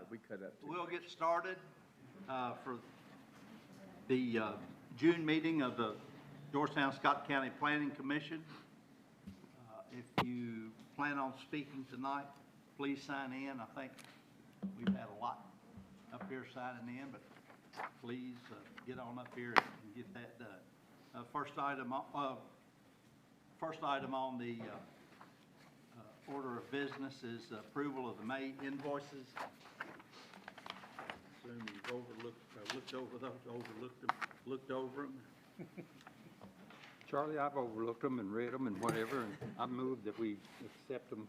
We cut up too. We'll get started for the June meeting of the Georgetown-Scott County Planning Commission. If you plan on speaking tonight, please sign in. I think we've had a lot up here signing in, but please get on up here and get that done. First item on the order of business is approval of the May invoices. Assume you've looked over them. Charlie, I've overlooked them and read them and whatever, and I move that we accept them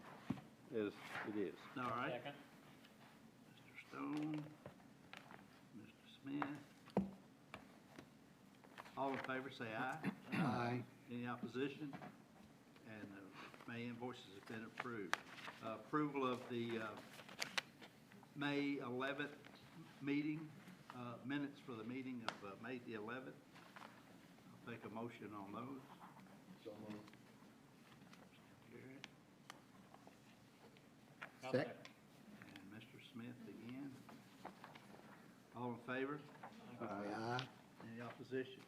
as it is. All right. Second. Mr. Stone, Mr. Smith. All in favor, say aye. Aye. Any opposition? And the May invoices have been approved. Approval of the May 11th meeting, minutes for the meeting of May the 11th. I'll take a motion on those. So moved. Mr. Garrett. Second. And Mr. Smith again. All in favor? Aye. Any opposition?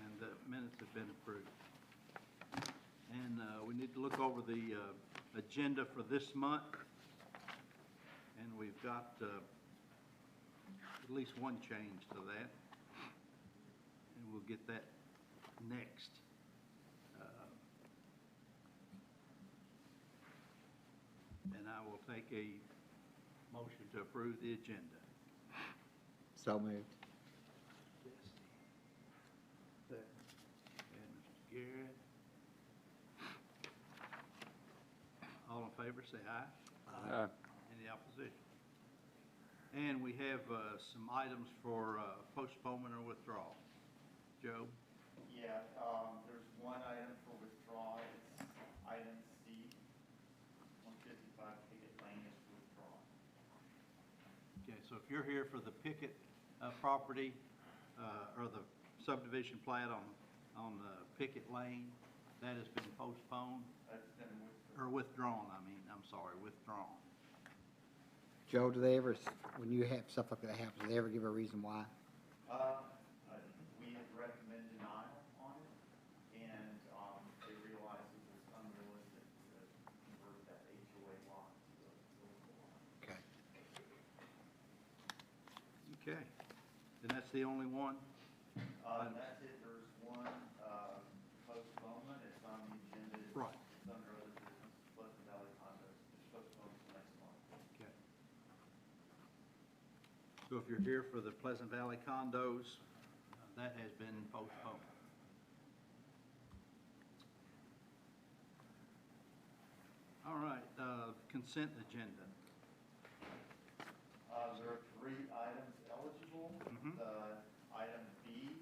And the minutes have been approved. And we need to look over the agenda for this month. And we've got at least one change to that. And we'll get that next. And I will take a motion to approve the agenda. So moved. And Mr. Garrett. All in favor, say aye. Aye. Any opposition? And we have some items for postponement or withdrawal. Joe? Yeah, there's one item for withdrawal. It's item C, 155 Pickett Lane is withdrawn. Okay, so if you're here for the Pickett property or the subdivision plat on Pickett Lane, that has been postponed. That's been withdrawn. Or withdrawn, I'm sorry, withdrawn. Joe, do they ever, when you have stuff like that happen, do they ever give a reason why? We had recommended denial on it, and they realized it was unrealistic to convert that HOA lot to a buildable lot. Okay. Okay, and that's the only one? That's it. There's one postponement. It's on the agenda. Right. It's under other business, Pleasant Valley condos. It's postponed to next month. Okay. So if you're here for the Pleasant Valley condos, that has been postponed. All right, consent agenda. There are 3 items eligible. Mhm. Item B,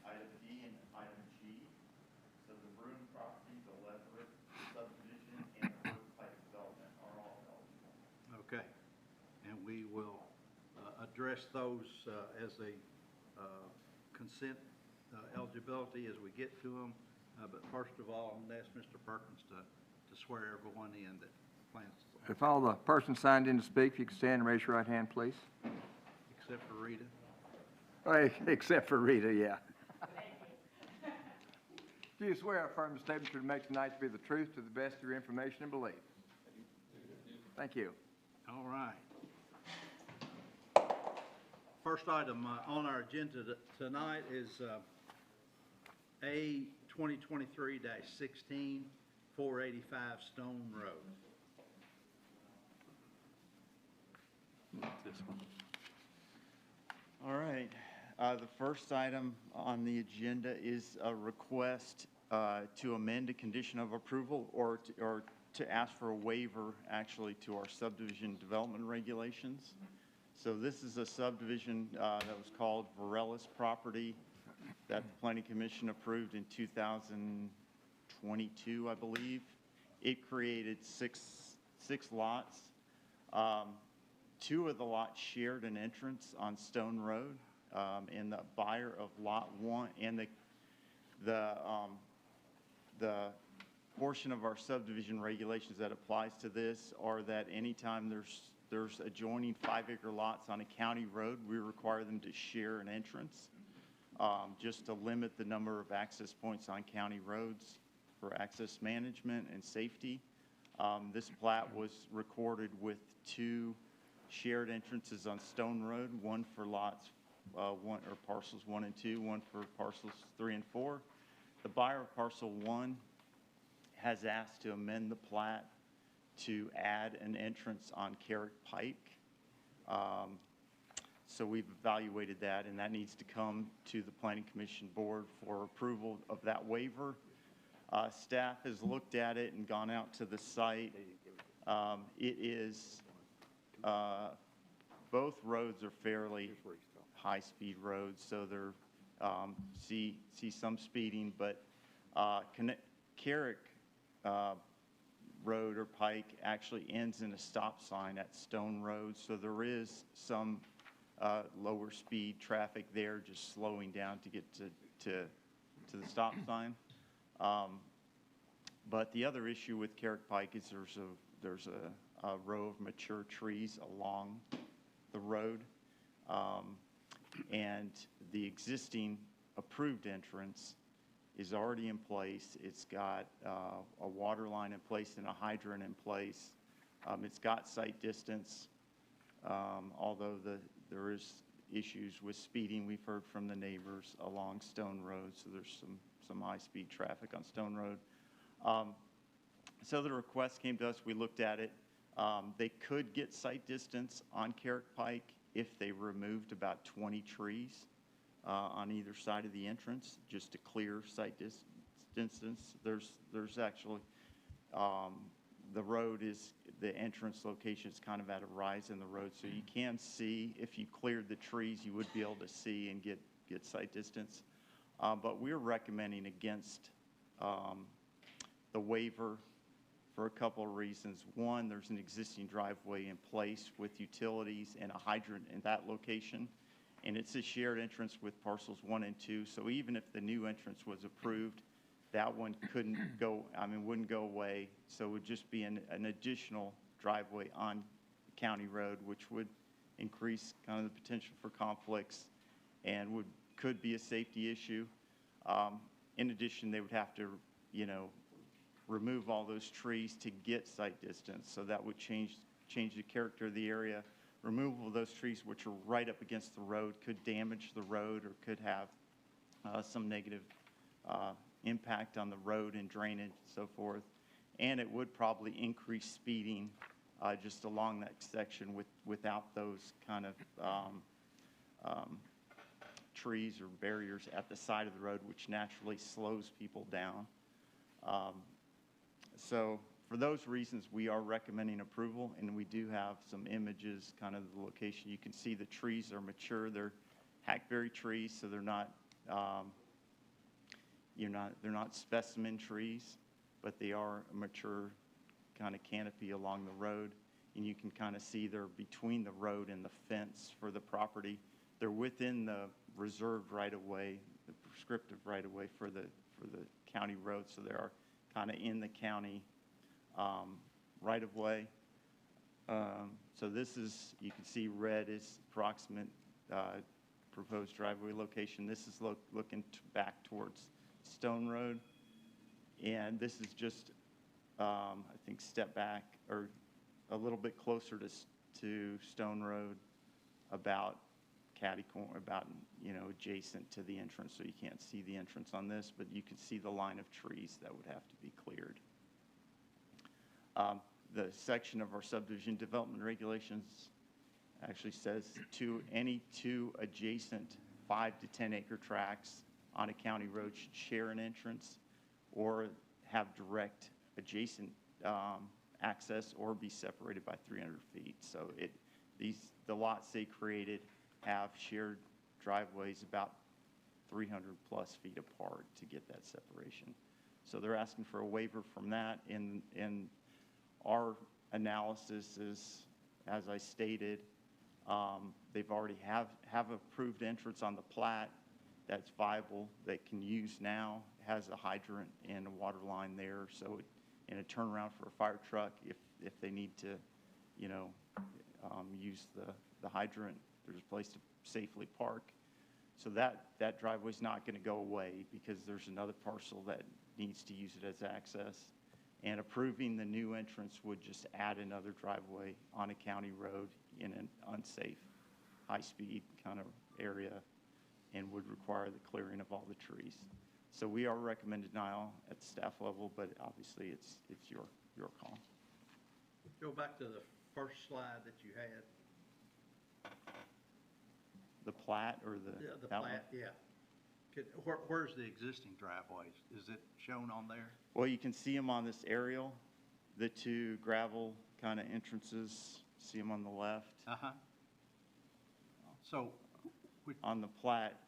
and item G. So the Broom property, the Leverett subdivision, and the Work Pipe development are all eligible. Okay, and we will address those as a consent eligibility as we get to them. But first of all, I'm going to ask Mr. Perkins to swear everyone in that plans to, If all the persons signed in to speak, if you could stand and raise your right hand, please. except for Rita. Except for Rita, yeah. Do you swear or affirm the statement you're to make tonight to be the truth to the best of your information and belief? Thank you. All right. First item on our agenda tonight is A 2023-16, 485 Stone Road. This one. All right. The first item on the agenda is a request to amend a condition of approval or to ask for a waiver, actually, to our subdivision development regulations. So this is a subdivision that was called Varela's property that the Planning Commission approved in 2022, I believe. It created six lots. 2 of the lots shared an entrance on Stone Road, and the buyer of Lot 1 and the portion of our subdivision regulations that applies to this are that anytime there's there's adjoining 5-acre lots on a county road. We require them to share an entrance, just to limit the number of access points on county roads for access management and safety. This plat was recorded with 2 shared entrances on Stone Road, one for lots parcels 1 and 2, one for parcels 3 and 4. The buyer of parcel 1 has asked to amend the plat to add an entrance on Carrick Pike. So we've evaluated that, and that needs to come to the Planning Commission Board for approval of that waiver. Staff has looked at it and gone out to the site. It is, both roads are fairly high-speed roads, so they're, see some speeding, but Carrick Road or Pike actually ends in a stop sign at Stone Road, so there is some lower speed traffic there, just slowing down to get to the stop sign. But the other issue with Carrick Pike is there's a row of mature trees along the road, and the existing approved entrance is already in place. It's got a water line in place and a hydrant in place. It's got sight distance, although there is issues with speeding. We've heard from the neighbors along Stone Road, so there's some high-speed traffic on Stone Road. So the request came to us. We looked at it. They could get sight distance on Carrick Pike if they removed about 20 trees on either side of the entrance, just to clear sight distance. There's actually, the entrance location is kind of at a rise in the road, so you can see, if you cleared the trees, you would be able to see and get sight distance. But we're recommending against the waiver for a couple of reasons. One, there's an existing driveway in place with utilities and a hydrant in that location, and it's a shared entrance with parcels 1 and 2. So even if the new entrance was approved, that one wouldn't go away. So it would just be an additional driveway on County Road, which would increase kind of the potential for conflicts and could be a safety issue. In addition, they would have to, remove all those trees to get sight distance. So that would change the character of the area. Removal of those trees, which are right up against the road, could damage the road or could have some negative impact on the road and drainage and so forth. And it would probably increase speeding just along that section without those kind of trees or barriers at the side of the road, which naturally slows people down. So for those reasons, we are recommending approval, and we do have some images, kind of the location. You can see the trees are mature. They're hackberry trees, so they're not, they're not specimen trees, but they are a mature kind of canopy along the road. And you can kind of see they're between the road and the fence for the property. They're within the reserved right-of-way, the prescriptive right-of-way for the county road, so they are kind of in the county right-of-way. So this is, you can see red is approximate proposed driveway location. This is looking back towards Stone Road. And this is just, I think, step back or a little bit closer to Stone Road, about adjacent to the entrance, so you can't see the entrance on this, but you can see the line of trees that would have to be cleared. The section of our subdivision development regulations actually says any two adjacent 5 to 10 acre tracts on a county road should share an entrance or have direct adjacent access or be separated by 300 feet. So the lots they created have shared driveways about 300 plus feet apart to get that separation. So they're asking for a waiver from that. In our analysis is, as I stated, they've already have approved entrance on the plat that's viable, that can use now, has a hydrant and a water line there, so and a turnaround for a fire truck if they need to, use the hydrant. There's a place to safely park. So that driveway's not going to go away because there's another parcel that needs to use it as access. And approving the new entrance would just add another driveway on a county road in an unsafe, high-speed kind of area and would require the clearing of all the trees. So we are recommending denial at the staff level, but obviously it's your call. Go back to the first slide that you had. The plat or the? Yeah, the that one? plat, yeah. Where's the existing driveways? Is it shown on there? Well, you can see them on this aerial, the two gravel kind of entrances, see them on the left. Uh-huh. So, On the plat,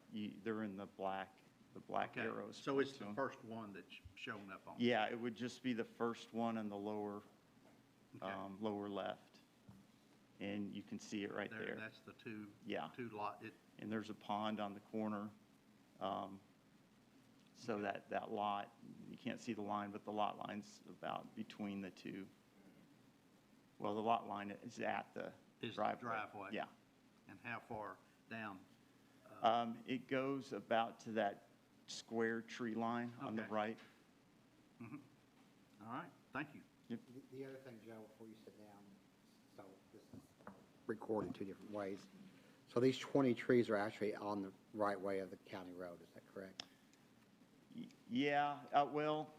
they're in the black okay, arrows. so it's the to 'em. first one that's shown up on. Yeah, it would just be the first one on the lower, Okay. lower left. And you can see it right there. That's the two. Yeah. Two lot, And there's a pond on the corner. So that lot, you can't see the line, but the lot line's about between the two. Well, the lot line is at the is the driveway. driveway. Yeah. And how far down? It goes about to that square tree line on the Okay. right. All right, thank you. The other thing, Joe, before you sit down, so this is recorded two different ways. So these 20 trees are actually on the right way of the county road, is that correct? Yeah, well,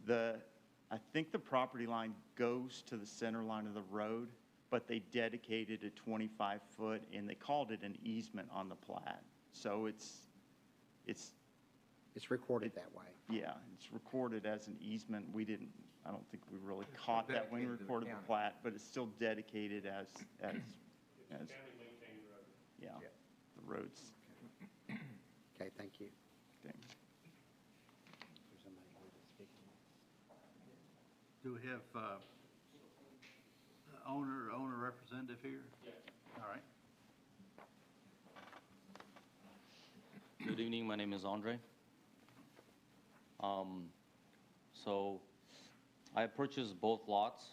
I think the property line goes to the center line of the road, but they dedicated a 25-foot, and they called it an easement on the plat. So it's It's recorded that way. yeah, it's recorded as an easement. I don't think we really caught that when we dedicated to the recorded the county. plat, but it's still dedicated as, yeah, Yeah. the roads. Okay, thank you. Okay. There's somebody here to speak. Do we have owner representative here? Yes. All right. Good evening, my name is Andre. So I purchased both lots.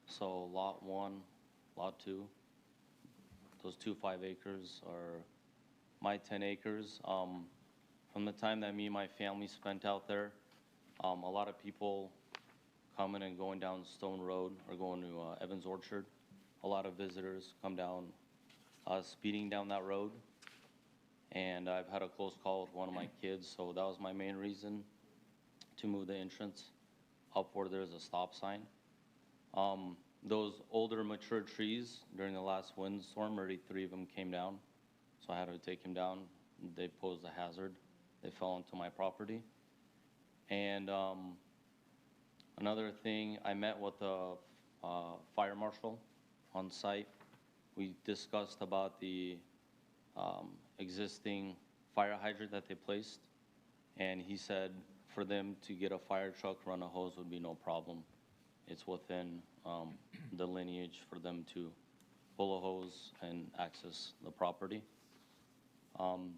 So lot 1, lot 2, those 5 acres are my 10 acres. From the time that me and my family spent out there, a lot of people coming and going down Stone Road or going to Evans Orchard. A lot of visitors come down, speeding down that road. And I've had a close call with one of my kids, so that was my main reason to move the entrance up where there's a stop sign. Those older mature trees during the last windstorm, already 3 of them came down, so I had to take them down. They posed a hazard. They fell onto my property. And another thing, I met with the fire marshal on site. We discussed about the existing fire hydrant that they placed, and he said for them to get a fire truck, run a hose would be no problem. It's within the lineage for them to pull a hose and access the property. An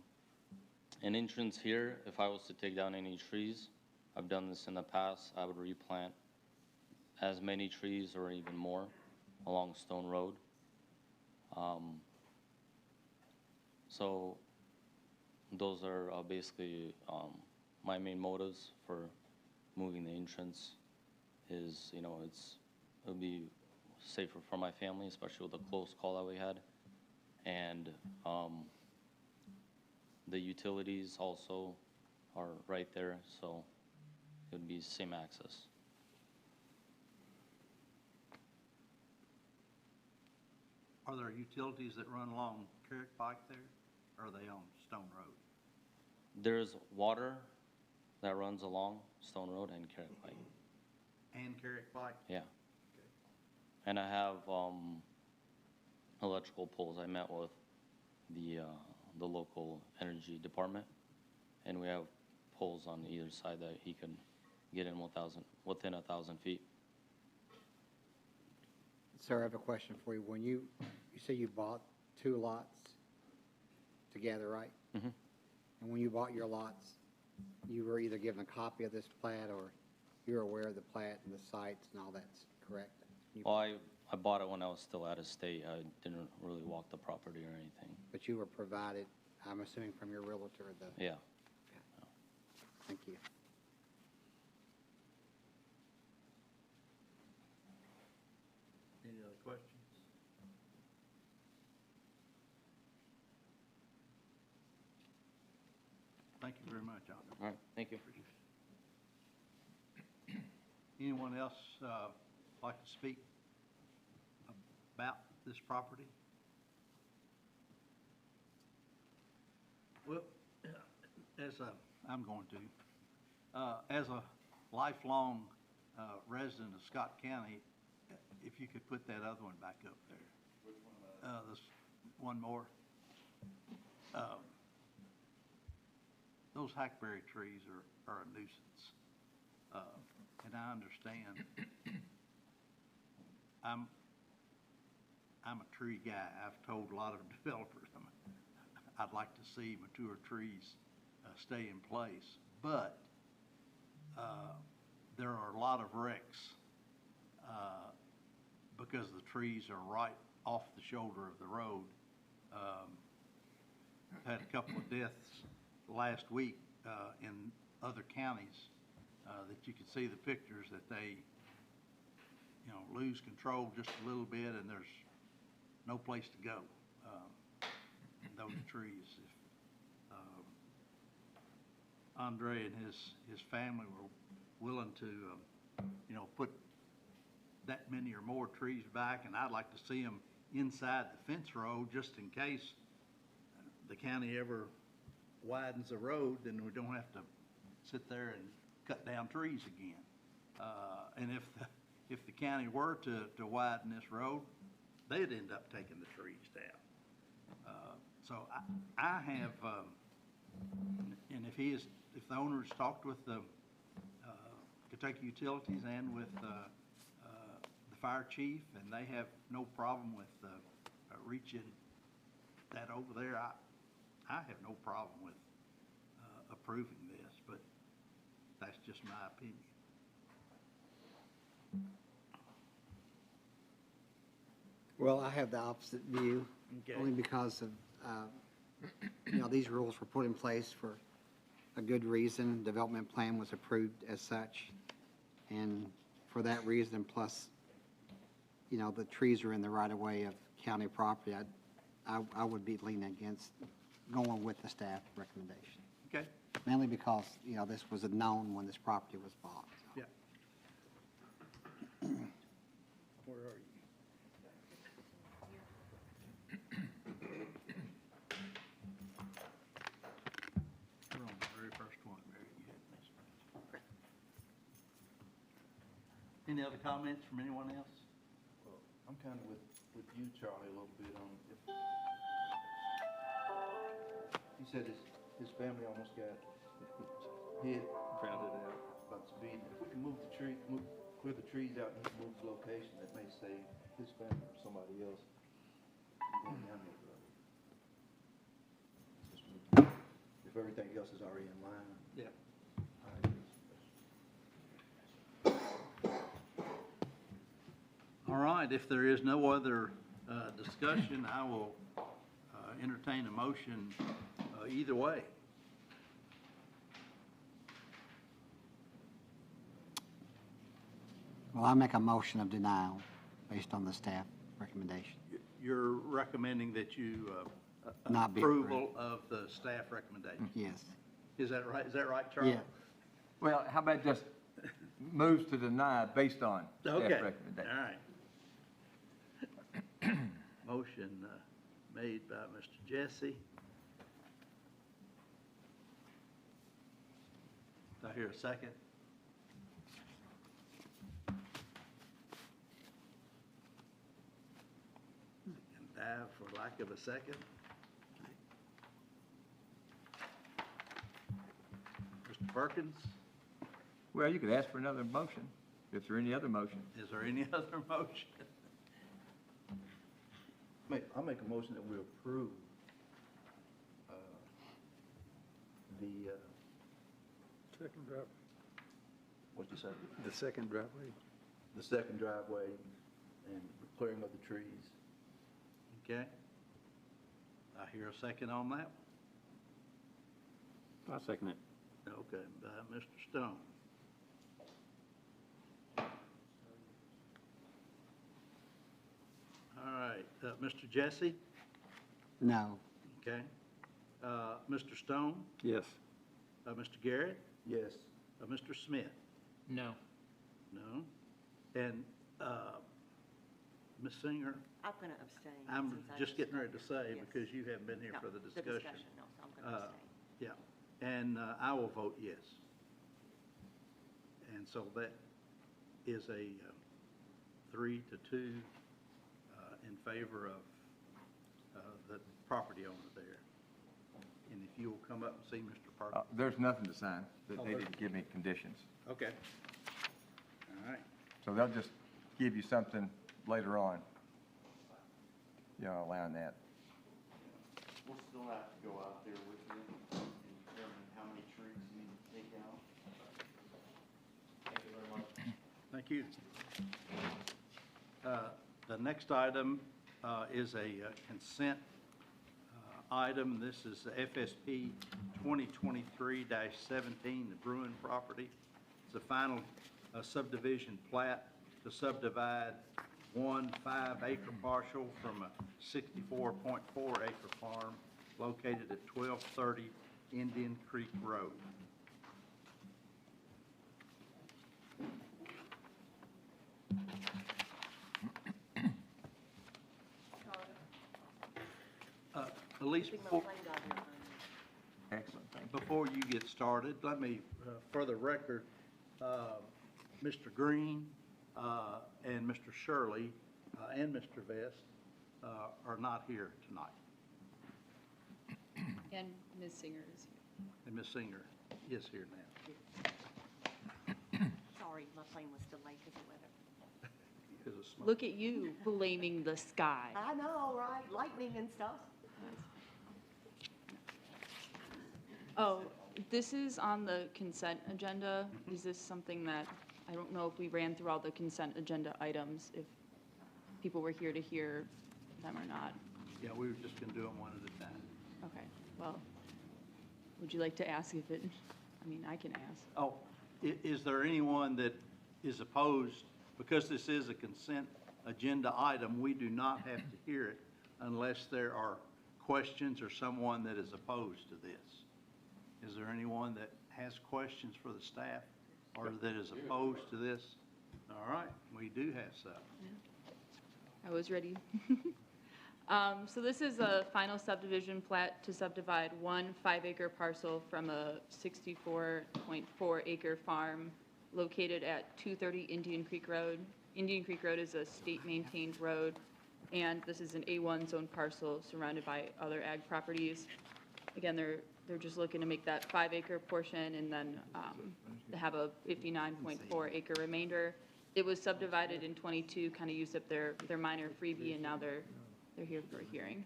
entrance here, if I was to take down any trees, I've done this in the past, I would replant as many trees or even more along Stone Road. So those are basically my main motives for moving the entrance is, it'll be safer for my family, especially with the close call that we had. And the utilities also are right there, so it would be same access. Are there utilities that run along Carrick Pike there, or are they on Stone Road? There's water that runs along Stone Road and Carrot Pike. And Carrick Pike? Yeah. Okay. And I have electrical poles. I met with the local energy department, and we have poles on either side that he can get in within 1,000 feet. Sir, I have a question for you. When you say you bought 2 lots together, right? Mm-hmm. And when you bought your lots, you were either given a copy of this plat or you're aware of the plat and the sites and all that's correct? Well, I bought it when I was still out of state. I didn't really walk the property or anything. But you were provided, I'm assuming from your realtor, the, Yeah. thank you. Any other questions? Thank you very much, Alder. All right, thank you. Anyone else like to speak about this property? Well, I'm going to. As a lifelong resident of Scott County, if you could put that other one back up there. Which one? This one more. Those hackberry trees are a nuisance. And I understand. I'm a tree guy. I've told a lot of developers, I'd like to see mature trees stay in place. But there are a lot of wrecks because the trees are right off the shoulder of the road. I've had a couple of deaths last week in other counties that you can see the pictures that they, lose control just a little bit and there's no place to go. Those trees. If Andre and his family were willing to, put that many or more trees back, and I'd like to see them inside the fence road just in case the county ever widens the road, then we don't have to sit there and cut down trees again. And if the county were to widen this road, they'd end up taking the trees down. So I have, and if the owners talked with the Kentucky Utilities and with the fire chief, and they have no problem with reaching that over there, I have no problem with approving this, but that's just my opinion. Well, I have the opposite view, Okay. only because of, these rules were put in place for a good reason. Development plan was approved as such, and for that reason, plus, the trees are in the right-of-way of county property, I would be leaning against going with the staff recommendation. Okay? Mainly because, this was known when this property was bought. So. Yeah. Where are you? We're on the very first one, Mary. You had missed it. Any other comments from anyone else? Well, I'm kind of with you, Charlie, a little bit on if he said his family almost got hit, grounded out, about speeding. If we can move the tree, clear the trees out and move the location, that may save his family or somebody else from going down that road. If everything else is already in line. Yeah. All right, if there is no other discussion, I will entertain a motion either way. Well, I make a motion of denial based on the staff recommendation. You're recommending that you Not be approval of the staff recommendation. Yes. Is that right? Is that right, Charlie? Yeah. Well, how about just moves to deny based on staff Okay, all recommendation? right. Motion made by Mr. Jesse. Do I hear a second? And dive for lack of a second. Mr. Perkins, Well, you could ask for another motion, if there any other motion. is there any other motion? I'll make a motion that we approve the, Second driveway. what you said? The second driveway. The second driveway and clearing of the trees. Okay? I hear a second on that. I second it. Okay, by Mr. Stone. All right, Mr. Jesse? No. Okay. Mr. Stone? Yes. Mr. Garrett? Yes. Mr. Smith? No. No. And Ms. Singer? I'm going to abstain. I'm since I just getting ready to say, Yes. because you haven't been here No, for the no, so I'm going to abstain. Yeah, and I will vote yes. And so that is a 3-2 in favor of the property owner there. And if you will come up and see Mr. Parker. There's nothing to sign. They didn't give me conditions. Okay. All right. So they'll just give you something later on, you know, allowing that. We'll still have to go out there with you and determine how many trees you need to take out. Thank you very much. Thank you. The next item is a consent item. This is FSP 2023-17, the Bruin property. It's the final subdivision plat to subdivide one 5-acre parcel from a 64.4-acre farm located at 1230 Indian Creek Road. Elise, Big before, Mount Plain got here first. Excellent, thank you. before you get started, let me, for the record, Mr. Green and Mr. Shirley and Mr. Vest are not here tonight, And Ms. Singer is here. and Ms. Singer is here now. Sorry, my plane was delayed because of weather. Because of smoke. Look at you blaming the sky. I know, right? Lightning and stuff. Oh, this is on the consent agenda. Is this something that, I don't know if we ran through all the consent agenda items, if people were here to hear them or not. Yeah, we were just going to do them one at a time. Okay, well, would you like to ask if it, I mean, I can ask. Oh, is there anyone that is opposed? Because this is a consent agenda item, we do not have to hear it unless there are questions or someone that is opposed to this. Is there anyone that has questions for the staff or that is opposed to this? All right, we do have some. I was ready. So this is a final subdivision plat to subdivide one 5-acre parcel from a 64.4-acre farm located at 230 Indian Creek Road. Indian Creek Road is a state-maintained road, and this is an A1 zone parcel surrounded by other ag properties. Again, they're just looking to make that 5-acre portion and then have a 59.4-acre remainder. It was subdivided in 22, kind of used up their minor freebie, and now they're here for a hearing.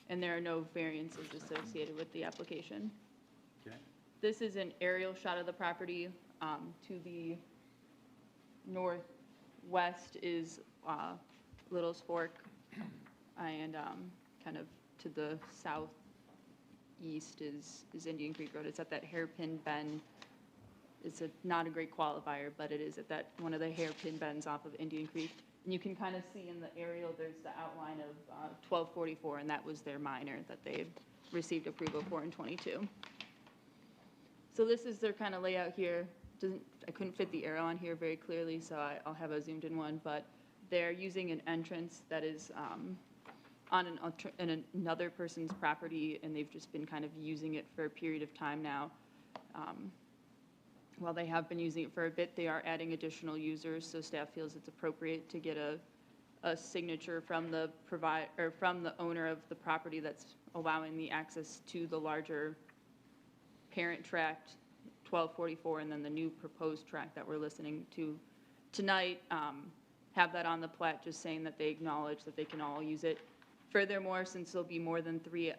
And there are no variances associated with the application. Okay. This is an aerial shot of the property. To the northwest is Little's Fork, and kind of to the southeast is Indian Creek Road. It's at that hairpin bend. It's not a great qualifier, but it is at that one of the hairpin bends off of Indian Creek. And you can kind of see in the aerial, there's the outline of 1244, and that was their minor that they received approval for in 22. So this is their kind of layout here. I couldn't fit the arrow on here very clearly, so I'll have a zoomed in one, but they're using an entrance that is on another person's property, and they've just been kind of using it for a period of time now. While they have been using it for a bit, they are adding additional users, so staff feels it's appropriate to get a signature from the owner of the property that's allowing the access to the larger parent tract, 1244, and then the new proposed tract that we're listening to tonight. Have that on the plat, just saying that they acknowledge that they can all use it. Furthermore, since there'll be more than 3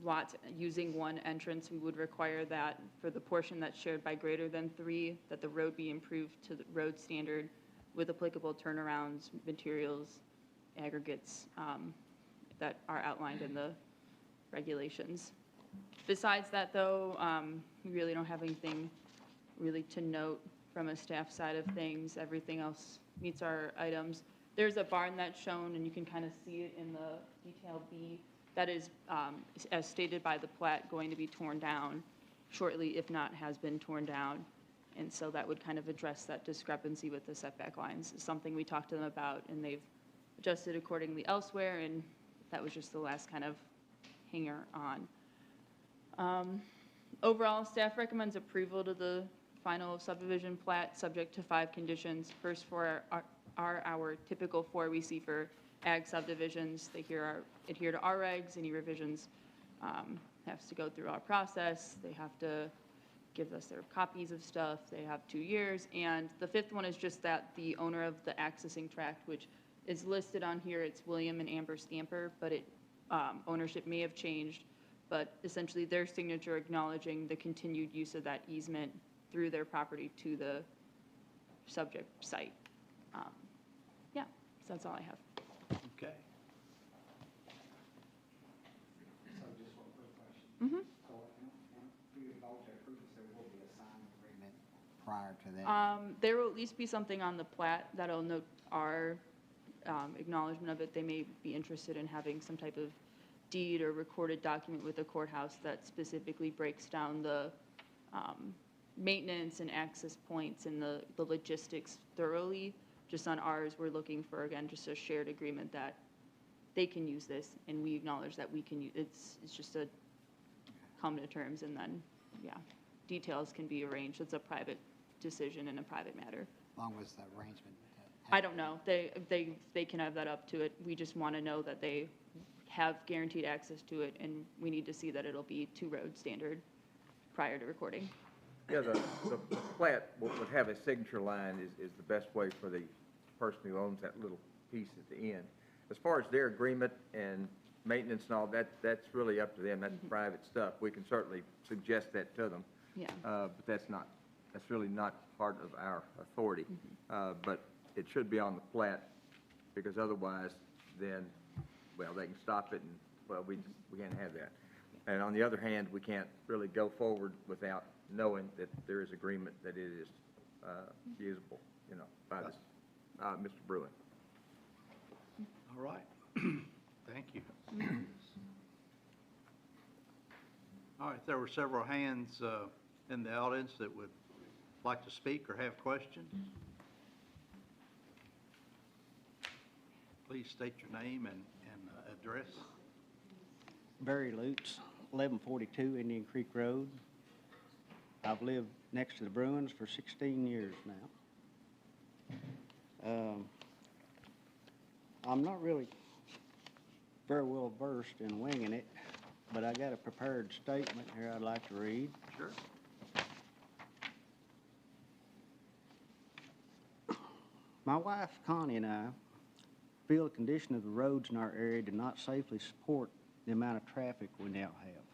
lots using one entrance, we would require that for the portion that's shared by greater than 3, that the road be improved to the road standard with applicable turnarounds, materials, aggregates that are outlined in the regulations. Besides that, though, we really don't have anything really to note from a staff side of things. Everything else meets our items. There's a barn that's shown, and you can kind of see it in the detail B. That is, as stated by the plat, going to be torn down shortly, if not has been torn down. And so that would kind of address that discrepancy with the setback lines. It's something we talked to them about, and they've adjusted accordingly elsewhere, and that was just the last kind of hanger on. Overall, staff recommends approval to the final subdivision plat, subject to 5 conditions. First, for our typical 4 we see for ag subdivisions. They adhere to our regs. Any revisions has to go through our process. They have to give us their copies of stuff. They have 2 years. And the 5th one is just that the owner of the accessing tract, which is listed on here, it's William and Amber Scamper, but ownership may have changed. But essentially their signature acknowledging the continued use of that easement through their property to the subject site. Yeah, so that's all I have. Okay. So just one quick question. Mm-hmm. So if we vote to approve this, there will be a signed agreement prior to that? There will at least be something on the plat that'll note our acknowledgement of it. They may be interested in having some type of deed or recorded document with the courthouse that specifically breaks down the maintenance and access points and the logistics thoroughly. Just on ours, we're looking for, again, just a shared agreement that they can use this and we acknowledge that we can use it's just a come to terms, and then, yeah, details can be arranged. It's a private decision and a private matter. As long as the arrangement. I don't know. They can have that up to it. We just want to know that they have guaranteed access to it, and we need to see that it'll be 2-road standard prior to recording. Yeah, the plat would have a signature line is the best way for the person who owns that little piece at the end. As far as their agreement and maintenance and all, that's really up to them. That's private stuff. We can certainly suggest that to them. Yeah. But that's really not part of our authority. But it should be on the plat, because otherwise then, well, they can stop it and, well, we can't have that. And on the other hand, we can't really go forward without knowing that there is agreement that it is usable, by this, Mr. Bruin. All right. Thank you. All right, there were several hands in the audience that would like to speak or have questions. Please state your name and address. Barry Lutz, 1142 Indian Creek Road. I've lived next to the Bruins for 16 years now. I'm not really very well versed in winging it, but I got a prepared statement here I'd like to read. Sure. My wife Connie and I feel the condition of the roads in our area do not safely support the amount of traffic we now have.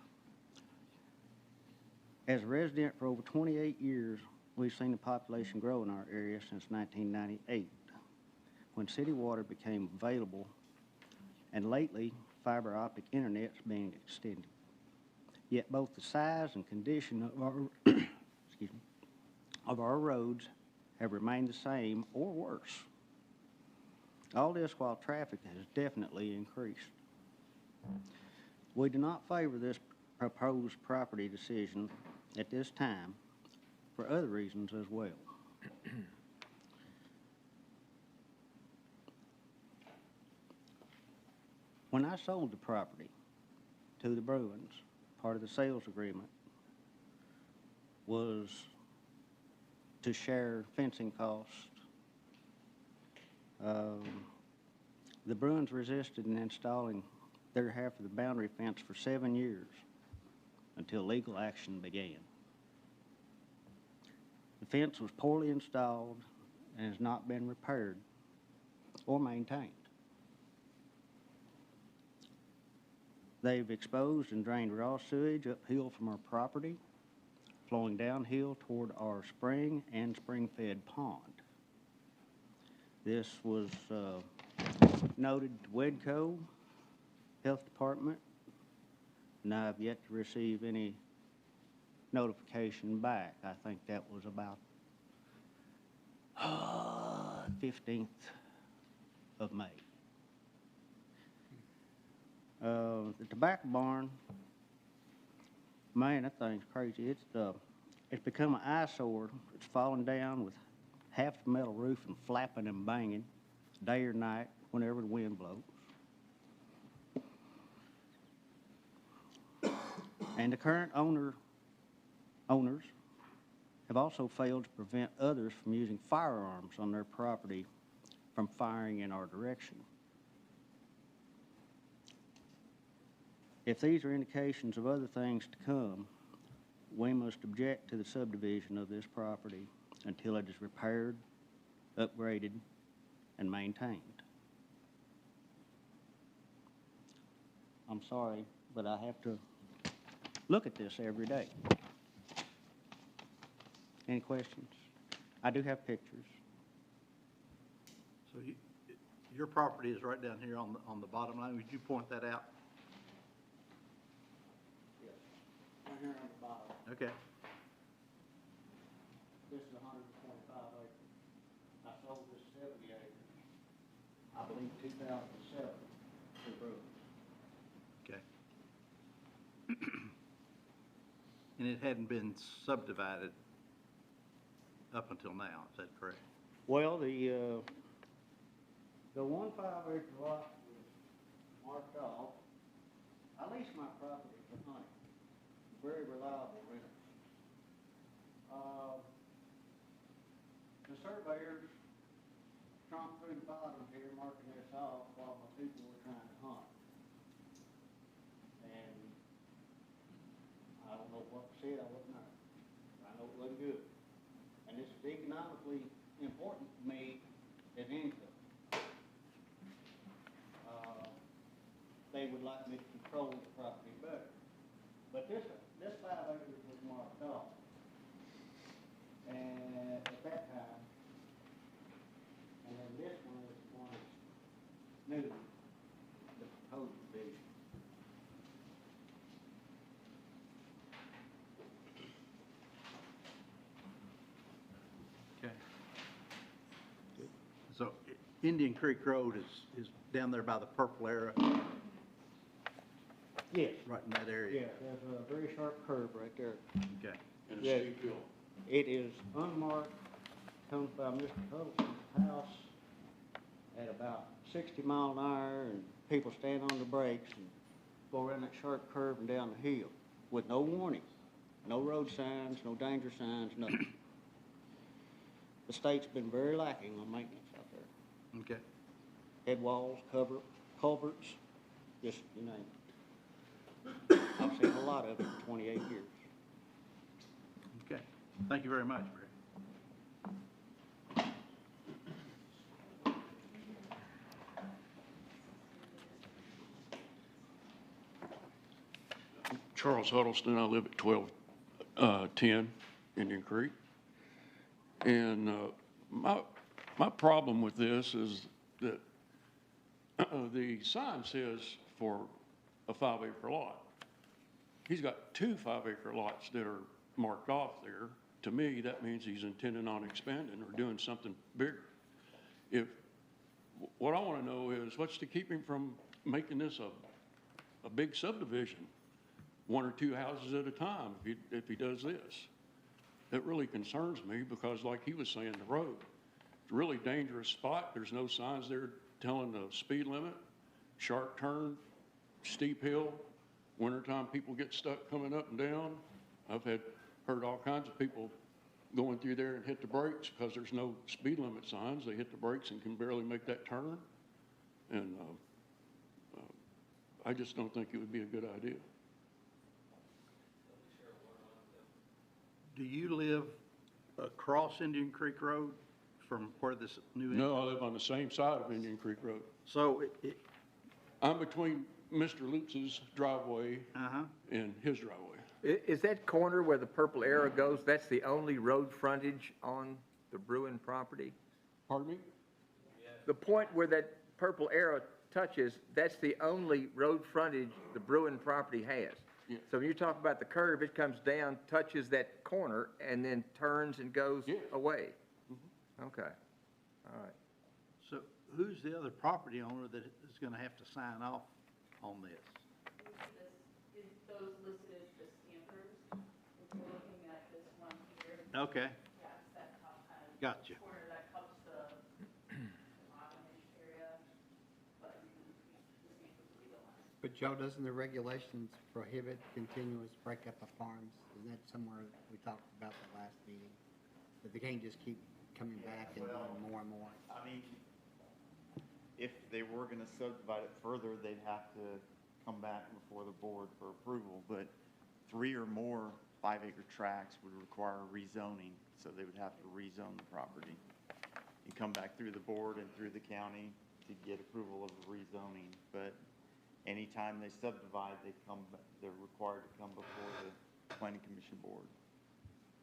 As a resident for over 28 years, we've seen the population grow in our area since 1998, when city water became available, and lately fiber optic internet's being extended. Yet both the size and condition of our of our roads have remained the same or worse. All this while traffic has definitely increased. We do not favor this proposed property decision at this time for other reasons as well. When I sold the property to the Bruins, part of the sales agreement was to share fencing costs. The Bruins resisted in installing their half of the boundary fence for 7 years until legal action began. The fence was poorly installed and has not been repaired or maintained. They've exposed and drained raw sewage uphill from our property, flowing downhill toward our spring and spring-fed pond. This was noted to Wedco Health Department, and I've yet to receive any notification back. I think that was about 15th of May. The tobacco barn, man, that thing's crazy. It's become an eyesore. It's falling down with half the metal roof and flapping and banging day or night whenever the wind blows. And the current owners have also failed to prevent others from using firearms on their property from firing in our direction. If these are indications of other things to come, we must object to the subdivision of this property until it is repaired, upgraded, and maintained. I'm sorry, but I have to look at this every day. Any questions? I do have pictures. So your property is right down here on the bottom line. Would you point that out? Yes. Right here on the bottom. Okay. This is 125 acres. I sold this 70 acres, I believe 2007 to Brooks. Okay. And it hadn't been subdivided up until now, is that correct? Well, the 1 5-acre lot was marked off. I leased my property for hunting, very reliable renters. The surveyors tromped through the bottom here, marking this off while my people were trying to hunt. And I don't know what was said, I wasn't there. I know it wasn't good. And this is economically important to me as income. They would like me to control the property better. But this 5 acres was marked off. And at that time, and then this one is one new, the proposed division. Okay. So Indian Creek Road is down there by the purple arrow, Yes. right in that area? Yeah, there's a very sharp curve right there. Okay. Yeah, it is unmarked, comes by Mr. Huddleston's house at about 60 miles an hour, and people stand on the brakes and go around that sharp curve and down the hill with no warning, no road signs, no danger signs, nothing. The state's been very lacking on maintenance out there. Okay. Head walls, culverts, just, you name it. I've seen a lot of it in 28 years. Okay. Thank you very much, Barry. Charles Huddleston, I live at 1210 Indian Creek. And my problem with this is that the sign says for a 5-acre lot. He's got 2 5-acre lots that are marked off there. To me, that means he's intending on expanding or doing something bigger. What I want to know is what's to keep him from making this a big subdivision, 1 or 2 houses at a time, if he does this. It really concerns me because, like he was saying, the road, it's a really dangerous spot. There's no signs there telling the speed limit, sharp turn, steep hill. Wintertime, people get stuck coming up and down. I've heard all kinds of people going through there and hit the brakes because there's no speed limit signs. They hit the brakes and can barely make that turn. And I just don't think it would be a good idea. Do you live across Indian Creek Road from where this new? No, I live on the same side of Indian Creek Road. So I'm between Mr. Lutz's driveway and his driveway. Is that corner where the purple arrow goes, that's the only road frontage on the Bruin property? Pardon me? The point where that purple arrow touches, that's the only road frontage the Bruin property has. Yeah. So when you talk about the curve, it comes down, touches that corner, and then turns and goes Yeah. away. Okay, all right. So who's the other property owner that is gonna have to sign off on this? Those listed as the stampers, if we're looking at this one here, Okay, yeah, it's that top kind of gotcha. corner that cups the bottom-ish area, but the stampers would be the last. But Joe, doesn't the regulations prohibit continuous breakup of farms? Isn't that somewhere we talked about the last meeting? That they can't just keep coming back and doing more and more? I mean, if they were gonna subdivide it further, they'd have to come back before the board for approval, but 3 or more 5-acre tracts would require rezoning, so they would have to rezone the property and come back through the board and through the county to get approval of the rezoning. But anytime they subdivide, they're required to come before the planning commission board.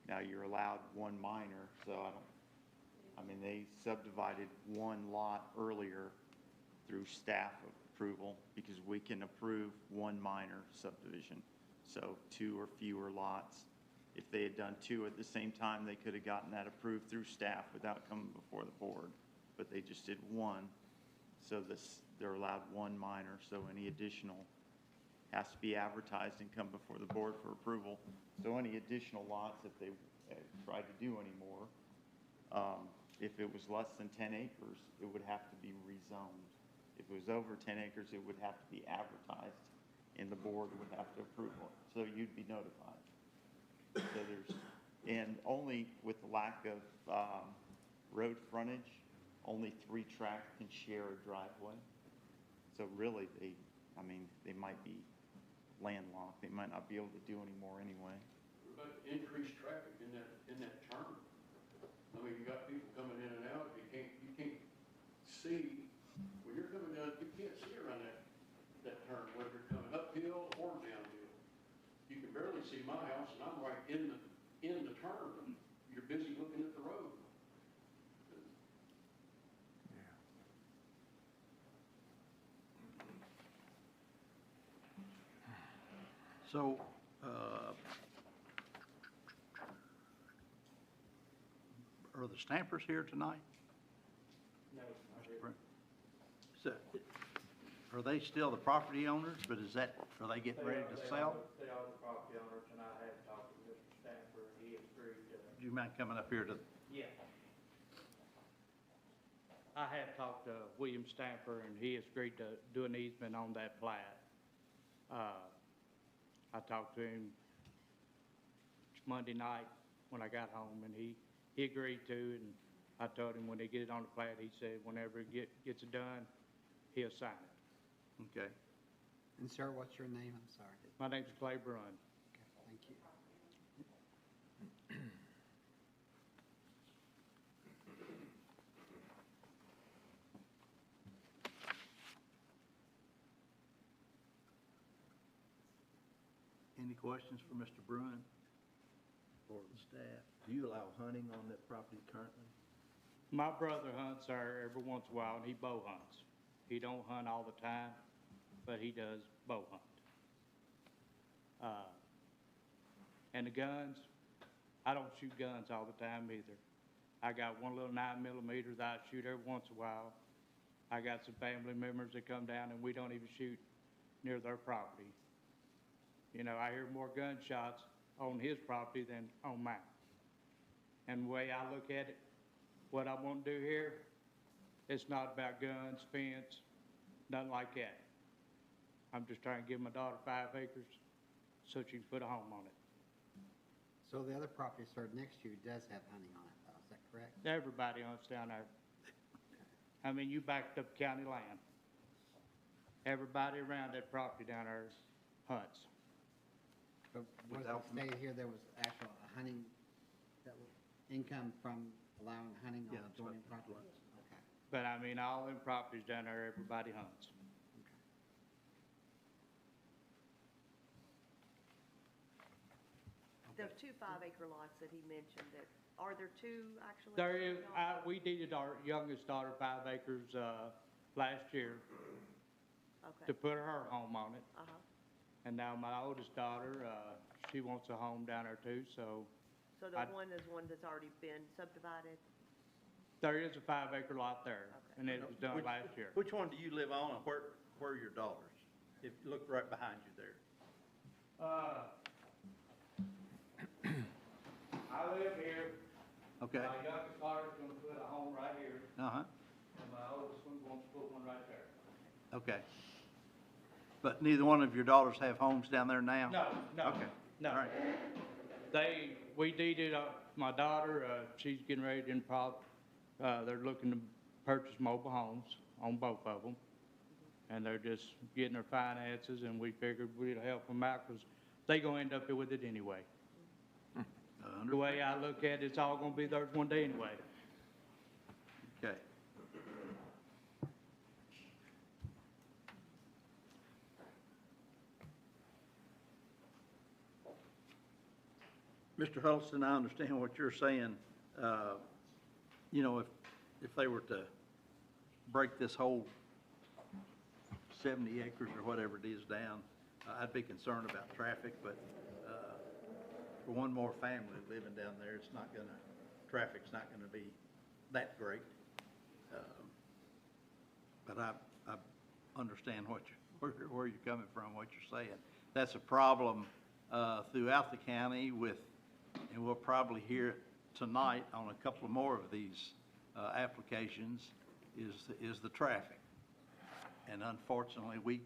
Now, you're allowed one minor, so they subdivided one lot earlier through staff approval because we can approve one minor subdivision. So 2 or fewer lots. If they had done 2 at the same time, they could have gotten that approved through staff without coming before the board. But they just did 1. So they're allowed 1 minor, so any additional has to be advertised and come before the board for approval. So any additional lots, if they tried to do any more, if it was less than 10 acres, it would have to be rezoned. If it was over 10 acres, it would have to be advertised, and the board would have to approve it. So you'd be notified. So and only with the lack of road frontage, only 3 tracts can share a driveway. So really, they might be landlocked. They might not be able to do any more anyway. But increased traffic in that turn. I mean, you got people coming in and out, you can't see, when you're coming down, you can't see around that turn, whether you're coming uphill or downhill. You can barely see my house, and I'm right in the turn. You're busy looking at the road. So, are the Stampers here tonight? No, Mr. Brent? So, are they still the property owners, but are they getting ready to sell? They are the property owners, and I have talked to Mr. Stanford, and he agreed to. Do you mind coming up here to, Yeah. I have talked to William Stamper, and he has agreed to do an easement on that plat. I talked to him Monday night when I got home, and he agreed to, and I told him when they get it on the plat, he said whenever it gets it done, he'll sign it. okay. And sir, what's your name? I'm sorry. My name's Clay Brun. Okay, thank you. Any questions for Mr. Bruin or the staff? Do you allow hunting on that property currently? My brother hunts there every once in a while, and he bow hunts. He don't hunt all the time, but he does bow hunt. And the guns, I don't shoot guns all the time either. I got one little 9mm that I shoot every once in a while. I got some family members that come down, and we don't even shoot near their property. You know, I hear more gunshots on his property than on mine. And the way I look at it, what I want to do here, it's not about guns, fence, nothing like that. I'm just trying to give my daughter 5 acres so she can put a home on it. So the other property, sir, next to you does have hunting on it, though, is that correct? Everybody hunts down there. I mean, you backed up county land. Everybody around that property down there hunts. But was it stated here there was actual hunting, that was income from allowing hunting on Yeah, that's adjoining what- properties? Okay. But I mean, all them properties down there, everybody hunts. The 2 5-acre lots that he mentioned, are there 2 actually? There is, we deeded our youngest daughter 5 acres, last year to Okay, put her home on it. uh-huh. And now my oldest daughter, she wants a home down there too, so So the I- one is one that's already been subdivided? there is a 5-acre lot there, Okay. and it was done last year. Which one do you live on and where are your daughters? If you look right behind you there. I live here. Okay. My youngest daughter's gonna put a home right here, Uh-huh, and my oldest one wants to put one right there. okay. But neither one of your daughters have homes down there now? No, no, Okay. no. All right. We deeded, my daughter, she's getting ready to they're looking to purchase mobile homes on both of them. And they're just getting their finances, and we figured we'd help them out, because they gonna end up with it anyway. The way I look at it, it's all gonna be theirs one day anyway. Okay. Mr. Huddleston, I understand what you're saying. You know, if they were to break this whole 70 acres or whatever it is down, I'd be concerned about traffic, but for one more family living down there, traffic's not gonna be that great. But I understand where you're coming from, what you're saying. That's a problem throughout the county and we'll probably hear it tonight on a couple of more of these applications, is the traffic. And unfortunately, we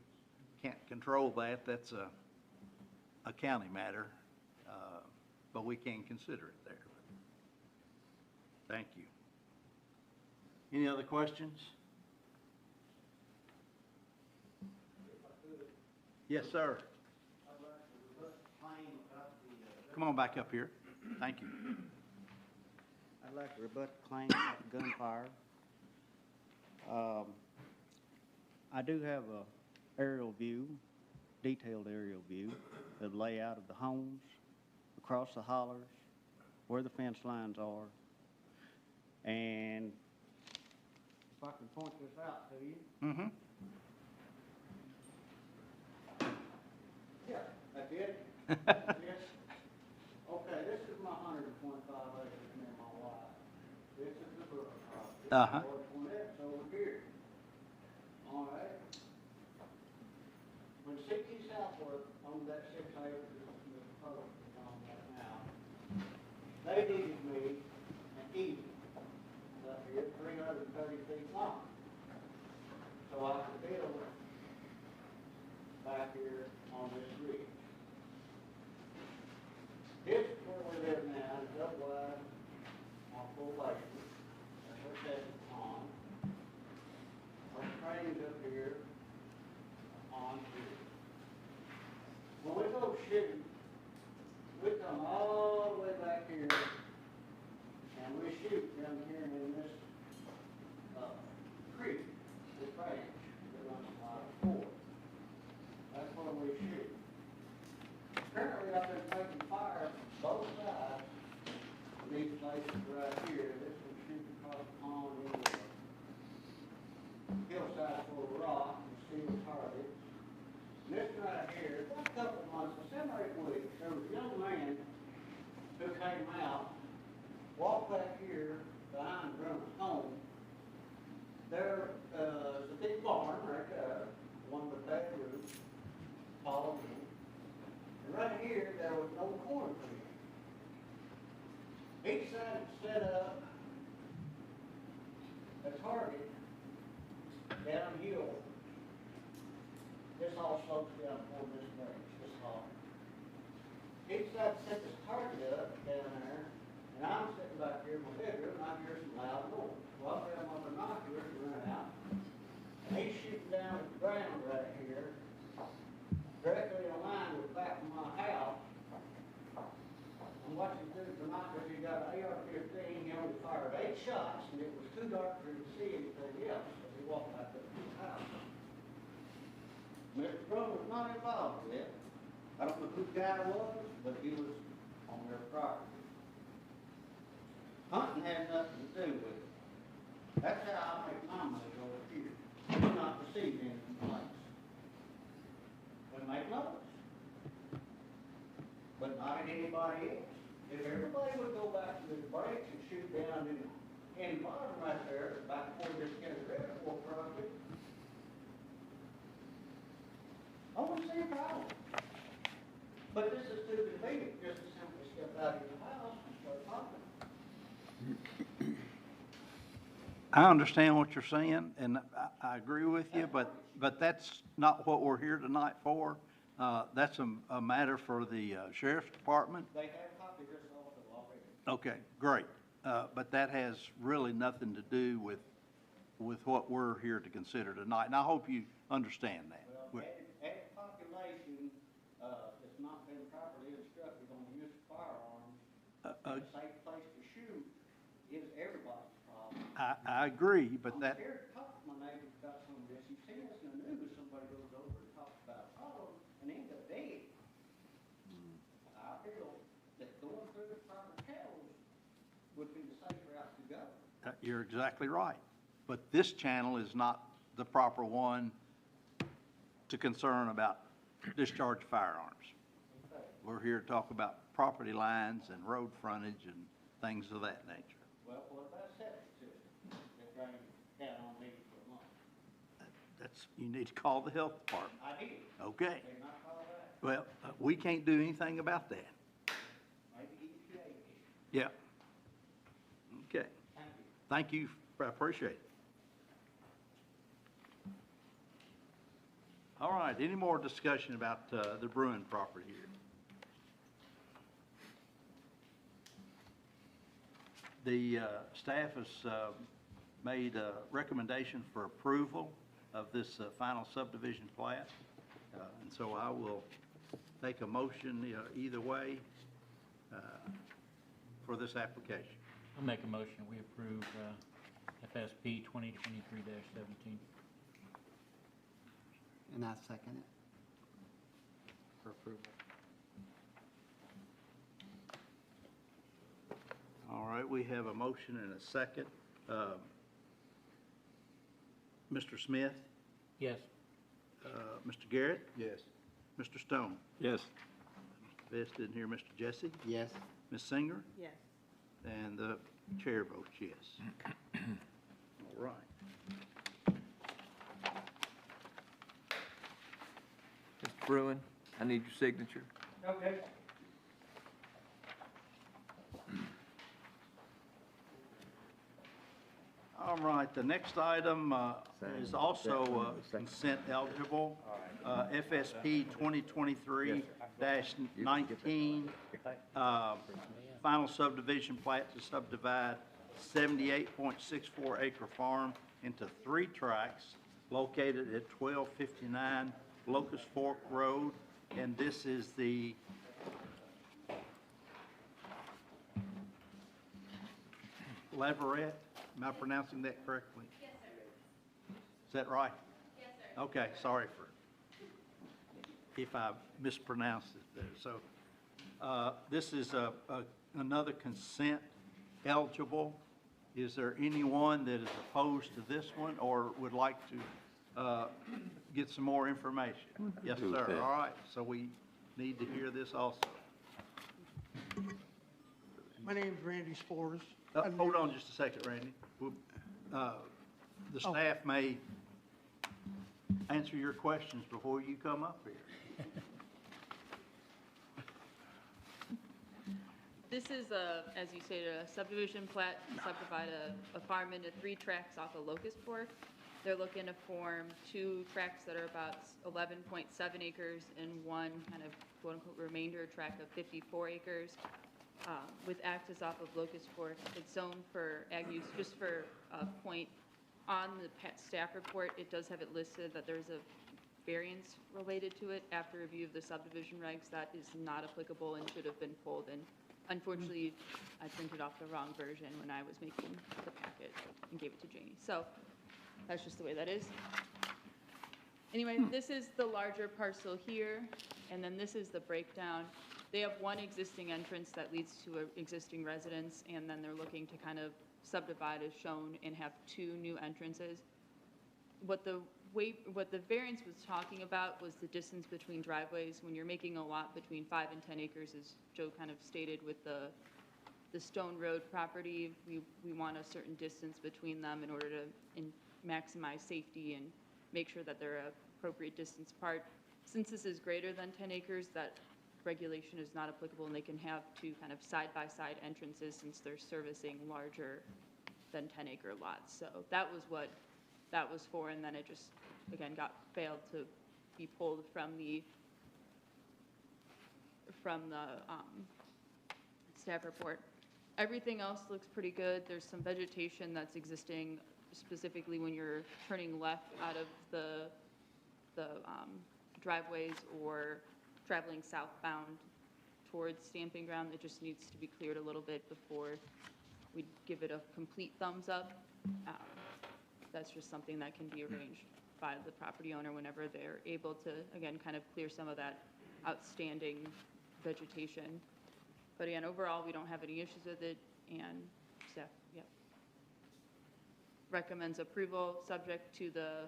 can't control that. That's a county matter, but we can consider it there. Thank you. Any other questions? Yes, sir. Come on back up here. Thank you. I'd like to rebut the claim about gunfire. I do have a aerial view, detailed aerial view of the layout of the homes, across the hollers, where the fence lines are. And if I can point this out to you. Mm-hmm. Yeah, that's it? Yes. Okay, this is my 125 acres, me and my wife. This is the brook. Uh-huh. That's over here. All right. When C.T. Southworth owned that 6 acres, the proposal is on that now, they needed me an easement up here, 330 feet long. So I could build back here on this ridge. This is where we live now, it's up wide on full lake. That's where Texas pond. Our train's up here on here. When we go shooting, we come all the way back here and we shoot down here in this creek, this branch that runs about 4. That's where we shoot. Currently, I've been taking fire both sides of these places right here. This one shoots across the pond into the hillside full of rock and steel targets. And this right here, about a couple of months, 7 or 8 weeks, there was a young man who came out, walked back here behind Grump's home. There is a big barn right there, one with that roof, tall roof. And right here, there was no cornfield. He decided to set up a target downhill. This all slopes down toward this branch, this hall. He decided to set this target up down there, and I'm sitting back here in my bedroom, and I hear some loud noise. Well, I grab my binoculars and run out, and he's shooting down at the ground right here, directly in line with the back of my house. And watching through the binoculars, he got an AR-15, he only fired 8 shots, and it was too dark for him to see anything else, as he walked back up to his house. Mr. Brown was not involved with it. I don't know who the guy was, but he was on their property. Hunting had nothing to do with it. That's how I make my money over here. we did not receive any complaints. We make notes. But not in anybody else. If everybody would go back to the breaks and shoot down in any bottom right there, back before this Georgetown-Scott project, I wouldn't see a problem. But this is too convenient, just to simply step out of your house and start talking. I understand what you're saying, and I agree with you, but that's not what we're here tonight for. That's a matter for the sheriff's department. They have copied this also already. Okay, great. But that has really nothing to do with what we're here to consider tonight, and I hope you understand that. Well, added population, that's not been properly instructed on the use of firearms, in a safe place to shoot, is everybody's problem. I agree, but I'm that, scared to talk to my neighbors about some of this. You've seen this in the news, somebody goes over and talks about, oh, and ends up dead. I feel that going through the proper channels would be the safe route to go. you're exactly right. But this channel is not the proper one to concern about discharged firearms. Okay. We're here to talk about property lines and road frontage and things of that nature. Well, what about septic system? They're trying to count on me for a month. That's, you need to call the health department. I did. Okay. They not call that. Well, we can't do anything about that. Maybe EPA can. Yeah. Okay. Thank you. Thank you. I appreciate it. All right, any more discussion about the Bruin property here? The staff has made a recommendation for approval of this final subdivision plat. And so I will take a motion either way for this application. I'll make a motion, we approve FSP 2023-17. And I second it for approval. All right, we have a motion and a second. Mr. Smith, Yes. Mr. Garrett, Yes. Mr. Stone. Yes. Mr. Best didn't hear Mr. Jesse. Yes. Ms. Singer, Yes. and the chair votes yes. All right. Mr. Bruin, I need your signature. Okay. All right, the next item is also consent eligible, FSP 2023-19, final subdivision plat to subdivide 78.64 acre farm into 3 tracts located at 1259 Locust Fork Road, and this is the Leverett. Am I pronouncing that correctly? Yes, sir. Is that right? Yes, sir. Okay, sorry for if I mispronounced it there. So this is another consent eligible. Is there anyone that is opposed to this one or would like to get some more information? Yes, sir. All right, so we need to hear this also. My name's Randy Spores. Hold on just a second, Randy. The staff may answer your questions before you come up here. This is as you stated, a subdivision plat to subdivide a farm into 3 tracts off of Locust Fork. They're looking to form 2 tracts that are about 11.7 acres and 1 kind of quote-unquote remainder tract of 54 acres. With access off of Locust Fork, it's zoned for ag use. Just for a point, on the staff report, it does have it listed that there's a variance related to it. After review of the subdivision regs, that is not applicable and should have been pulled. And unfortunately, I printed off the wrong version when I was making the packet and gave it to Janie. So that's just the way that is. Anyway, this is the larger parcel here, and then this is the breakdown. They have 1 existing entrance that leads to an existing residence, and then they're looking to kind of subdivide as shown and have 2 new entrances. what the variance was talking about was the distance between driveways. When you're making a lot between 5 and 10 acres, as Joe kind of stated with the Stone Road property, we want a certain distance between them in order to maximize safety and make sure that they're appropriate distance apart. Since this is greater than 10 acres, that regulation is not applicable, and they can have two kind of side-by-side entrances since they're servicing larger than 10-acre lots. So that was what that was for, and then it just, again, failed to be pulled from the staff report. Everything else looks pretty good. There's some vegetation that's existing, specifically when you're turning left out of the driveways or traveling southbound towards Stamping Ground. It just needs to be cleared a little bit before we give it a complete thumbs up. That's just something that can be arranged by the property owner whenever they're able to, again, kind of clear some of that outstanding vegetation. But again, overall, we don't have any issues with it, and staff, recommends approval, subject to the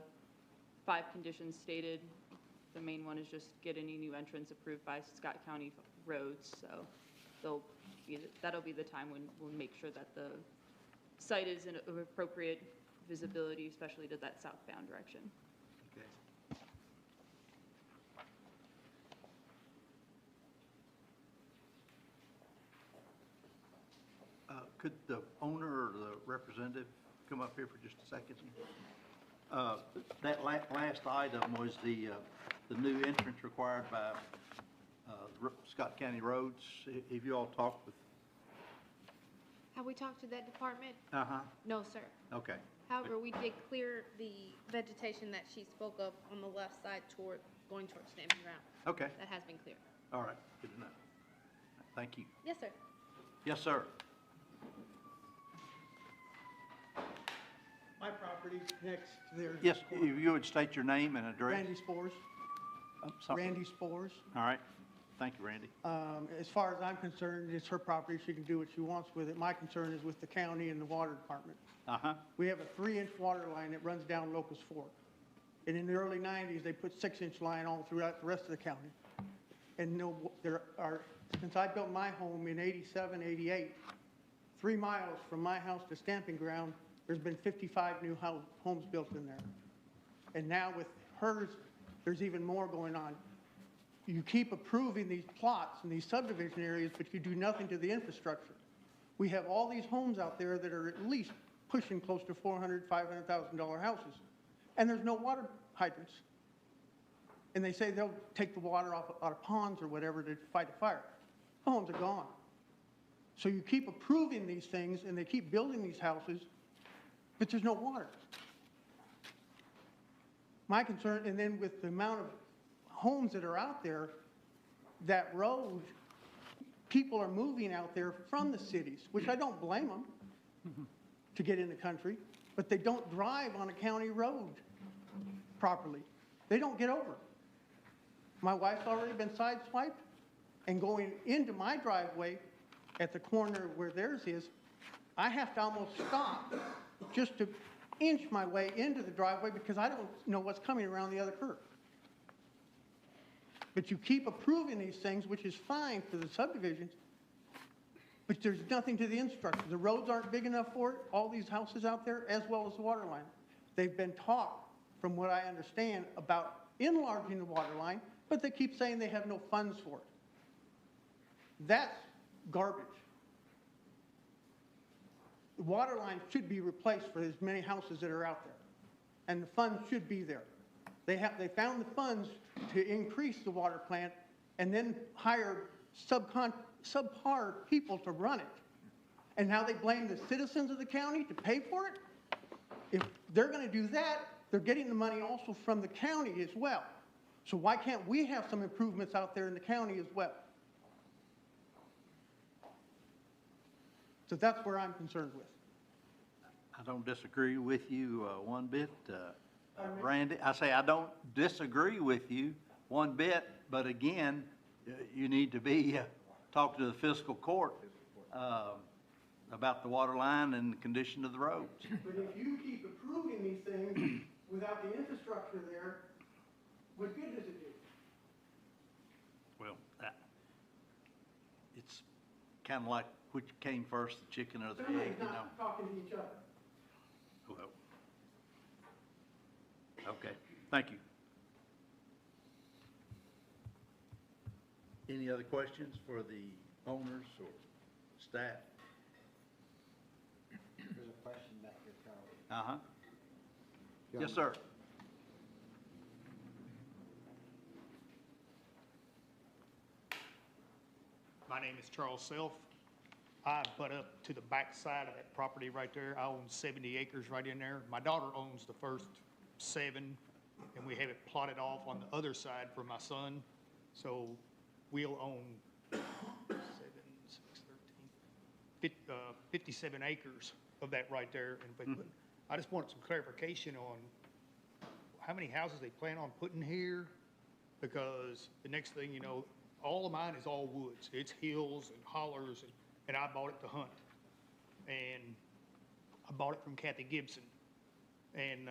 5 conditions stated. The main one is just get any new entrance approved by Scott County roads, so that'll be the time when we'll make sure that the site is in appropriate visibility, especially to that southbound direction. Okay. Could the owner or the representative come up here for just a second? That last item was the new entrance required by Scott County Roads. Have you all talked with? Have we talked to that department? Uh-huh. No, sir. Okay. However, we did clear the vegetation that she spoke of on the left side going towards Stamping Ground. Okay. That has been cleared. All right. Good to know. Thank you. Yes, sir. Yes, sir. My property's next to theirs. Yes, if you would state your name and address. Randy Spores. Sorry. Randy Spores. All right. Thank you, Randy. As far as I'm concerned, it's her property. She can do what she wants with it. My concern is with the county and the water department. Uh-huh. We have a 3-inch water line that runs down Locust Fork. And in the early 90s, they put 6-inch line all throughout the rest of the county. And since I built my home in 87, 88, 3 miles from my house to Stamping Ground, there's been 55 new homes built in there. And now with hers, there's even more going on. You keep approving these plots and these subdivision areas, but you do nothing to the infrastructure. We have all these homes out there that are at least pushing close to $400,000, $500,000 houses, and there's no water hydrants. And they say they'll take the water out of ponds or whatever to fight a fire. The homes are gone. So you keep approving these things, and they keep building these houses, but there's no water. My concern, and then with the amount of homes that are out there, that road, people are moving out there from the cities, which I don't blame them to get in the country, but they don't drive on a county road properly. They don't get over. My wife's already been sideswiped, and going into my driveway at the corner where theirs is, I have to almost stop just to inch my way into the driveway because I don't know what's coming around the other curve. But you keep approving these things, which is fine for the subdivisions, but there's nothing to the infrastructure. The roads aren't big enough for it, all these houses out there, as well as the water line. They've been talked, from what I understand, about enlarging the water line, but they keep saying they have no funds for it. That's garbage. The water line should be replaced for as many houses that are out there, and the funds should be there. They found the funds to increase the water plant and then hire subpar people to run it. And now they blame the citizens of the county to pay for it? If they're going to do that, they're getting the money also from the county as well. So why can't we have some improvements out there in the county as well? So that's where I'm concerned with. I don't disagree with you one bit, Randy. I say I don't disagree with you one bit, but again, you need to be talking to the fiscal court about the water line and the condition of the roads. But if you keep approving these things without the infrastructure there, what good does it do? Well, it's kind of like which came first, the chicken or the egg, Somebody's you know? not talking to each other. Well, okay, thank you. Any other questions for the owners or staff? There's a question back here, Charlie. Uh-huh. Yes, sir. My name is Charles Self. I butt up to the back side of that property right there. I own 70 acres right in there. My daughter owns the first 7, and we have it plotted off on the other side for my son. So we'll own 7, 6, 13, 57 acres of that right there. And I just want some clarification on how many houses they plan on putting here, because the next thing you know, all of mine is all woods. It's hills and hollers, and I bought it to hunt. And I bought it from Kathy Gibson. And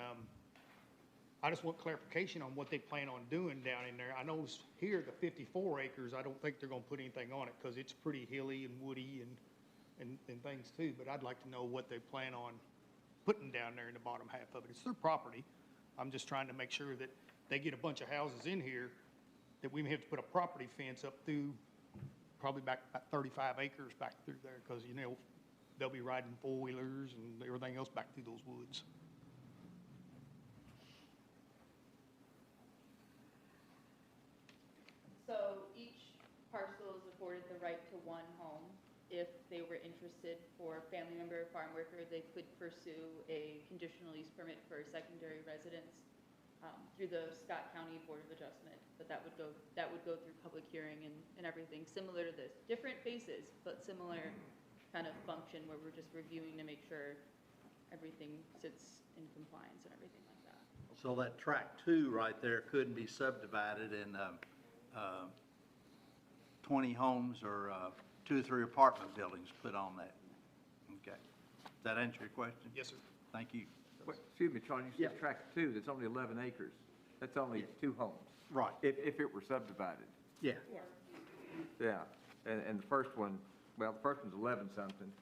I just want clarification on what they plan on doing down in there. I know here, the 54 acres, I don't think they're gonna put anything on it, because it's pretty hilly and woody and things too. But I'd like to know what they plan on putting down there in the bottom half of it. It's their property. I'm just trying to make sure that they get a bunch of houses in here, that we may have to put a property fence up through, probably back about 35 acres back through there, because, you know, they'll be riding four-wheelers and everything else back through those woods. So each parcel is afforded the right to one home. If they were interested for a family member or farm worker, they could pursue a conditional use permit for a secondary residence through the Scott County Board of Adjustment. But that would go through public hearing and everything, similar to this. Different faces, but similar kind of function, where we're just reviewing to make sure everything sits in compliance and everything like that. So that tract 2 right there couldn't be subdivided and 20 homes or 2 or 3 apartment buildings put on that. Okay. Does that answer your question? Yes, sir. Thank you. Wait, excuse me, Charlie, you said tract 2, that's only 11 acres. That's only 2 homes. Right. If it were subdivided. Yeah. Yeah, and the first one, well, the first one's 11 something,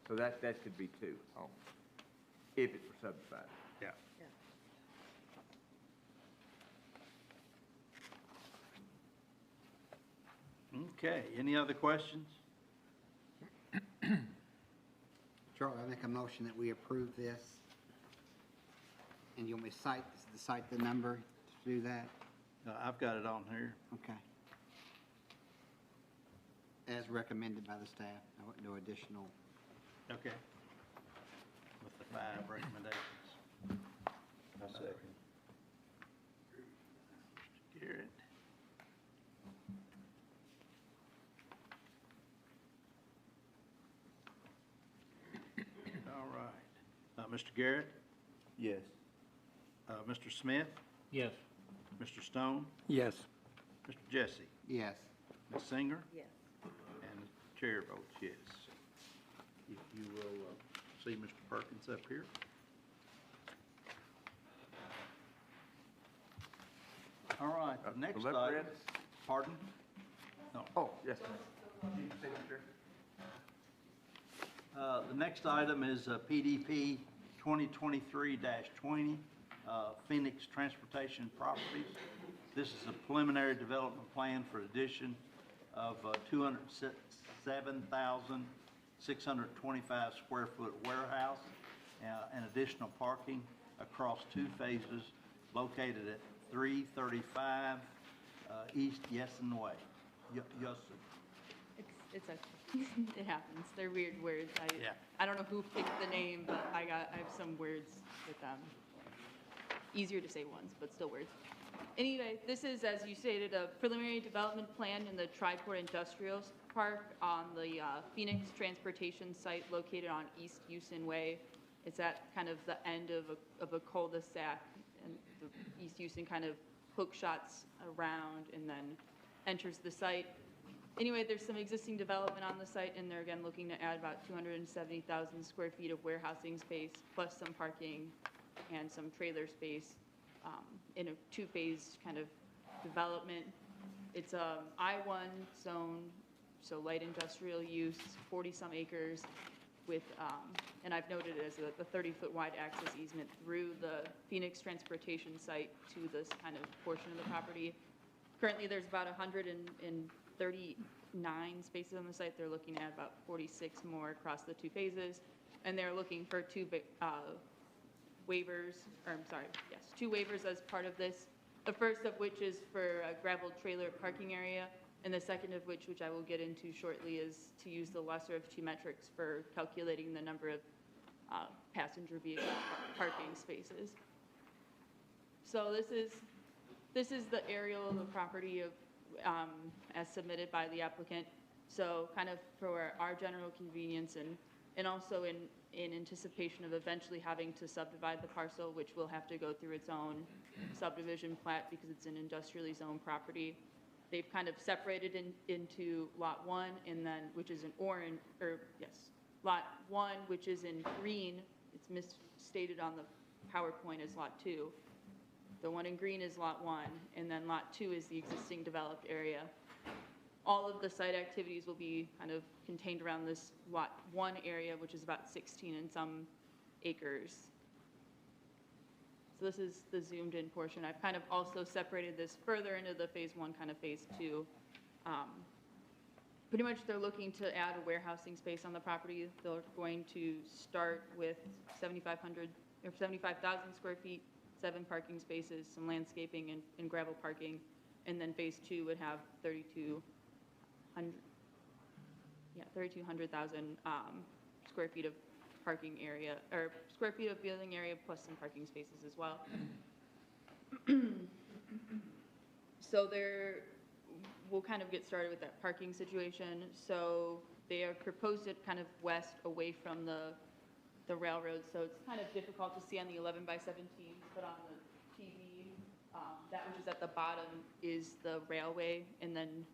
so that could be 2 homes, if it were subdivided. Yeah. Okay, any other questions? Charlie, I make a motion that we approve this. And you want me to cite the number to do that? I've got it on here. Okay. As recommended by the staff, no additional. Okay. With the 5 recommendations. I second. Mr. Garrett. All right. Mr. Garrett, Yes. Mr. Smith, Yes. Mr. Stone, Yes. Mr. Jesse, Yes. Ms. Singer, Yes. and the chair votes yes. If you will see Mr. Perkins up here. All right, the next left item. red? Pardon? No. Oh, yes, ma'am. Signature. The next item is PDP 2023-20, Phoenix Transportation Properties. This is a preliminary development plan for addition of 207,625 square foot warehouse and additional parking across 2 phases located at 335 East Yessen Way. Yessen. It's okay. It happens. They're weird words. Yeah. I don't know who picked the name, but I have some words with them. Easier to say ones, but still words. Anyway, this is, as you stated, a preliminary development plan in the Triport Industrial Park on the Phoenix Transportation Site located on East Houston Way. It's at kind of the end of a cul-de-sac, and the East Houston kind of hook shots around and then enters the site. Anyway, there's some existing development on the site, and they're again looking to add about 270,000 square feet of warehousing space, plus some parking and some trailer space in a two-phase kind of development. It's a I-1 zone, so light industrial use, 40-some acres with, and I've noted it as a 30-foot wide access easement through the Phoenix transportation site to this kind of portion of the property. Currently, there's about 139 spaces on the site. They're looking at about 46 more across the two phases, and they're looking for two waivers as part of this. The first of which is for a gravel trailer parking area, and the second of which I will get into shortly, is to use the lesser of two metrics for calculating the number of passenger vehicle parking spaces. So this is the aerial of the property of, as submitted by the applicant. So kind of for our general convenience and also in anticipation of eventually having to subdivide the parcel, which will have to go through its own subdivision plat because it's an industrially zoned property. They've kind of separated into Lot 1, and then, which is in orange, Lot 1, which is in green. It's misstated on the PowerPoint as Lot 2. The one in green is Lot 1, and then Lot 2 is the existing developed area. All of the site activities will be kind of contained around this Lot 1 area, which is about 16 and some acres. So this is the zoomed in portion. I've kind of also separated this further into the phase 1, kind of phase 2. Pretty much they're looking to add a warehousing space on the property. They're going to start with 75,000 square feet, 7 parking spaces, some landscaping and gravel parking. And then phase 2 would have 3,200,000 square feet of parking area, or square feet of building area plus some parking spaces as well. So we'll kind of get started with that parking situation. So they are proposed it kind of west away from the railroad. So it's kind of difficult to see on the 11 by 17, but on the TV, that which is at the bottom is the railway, and then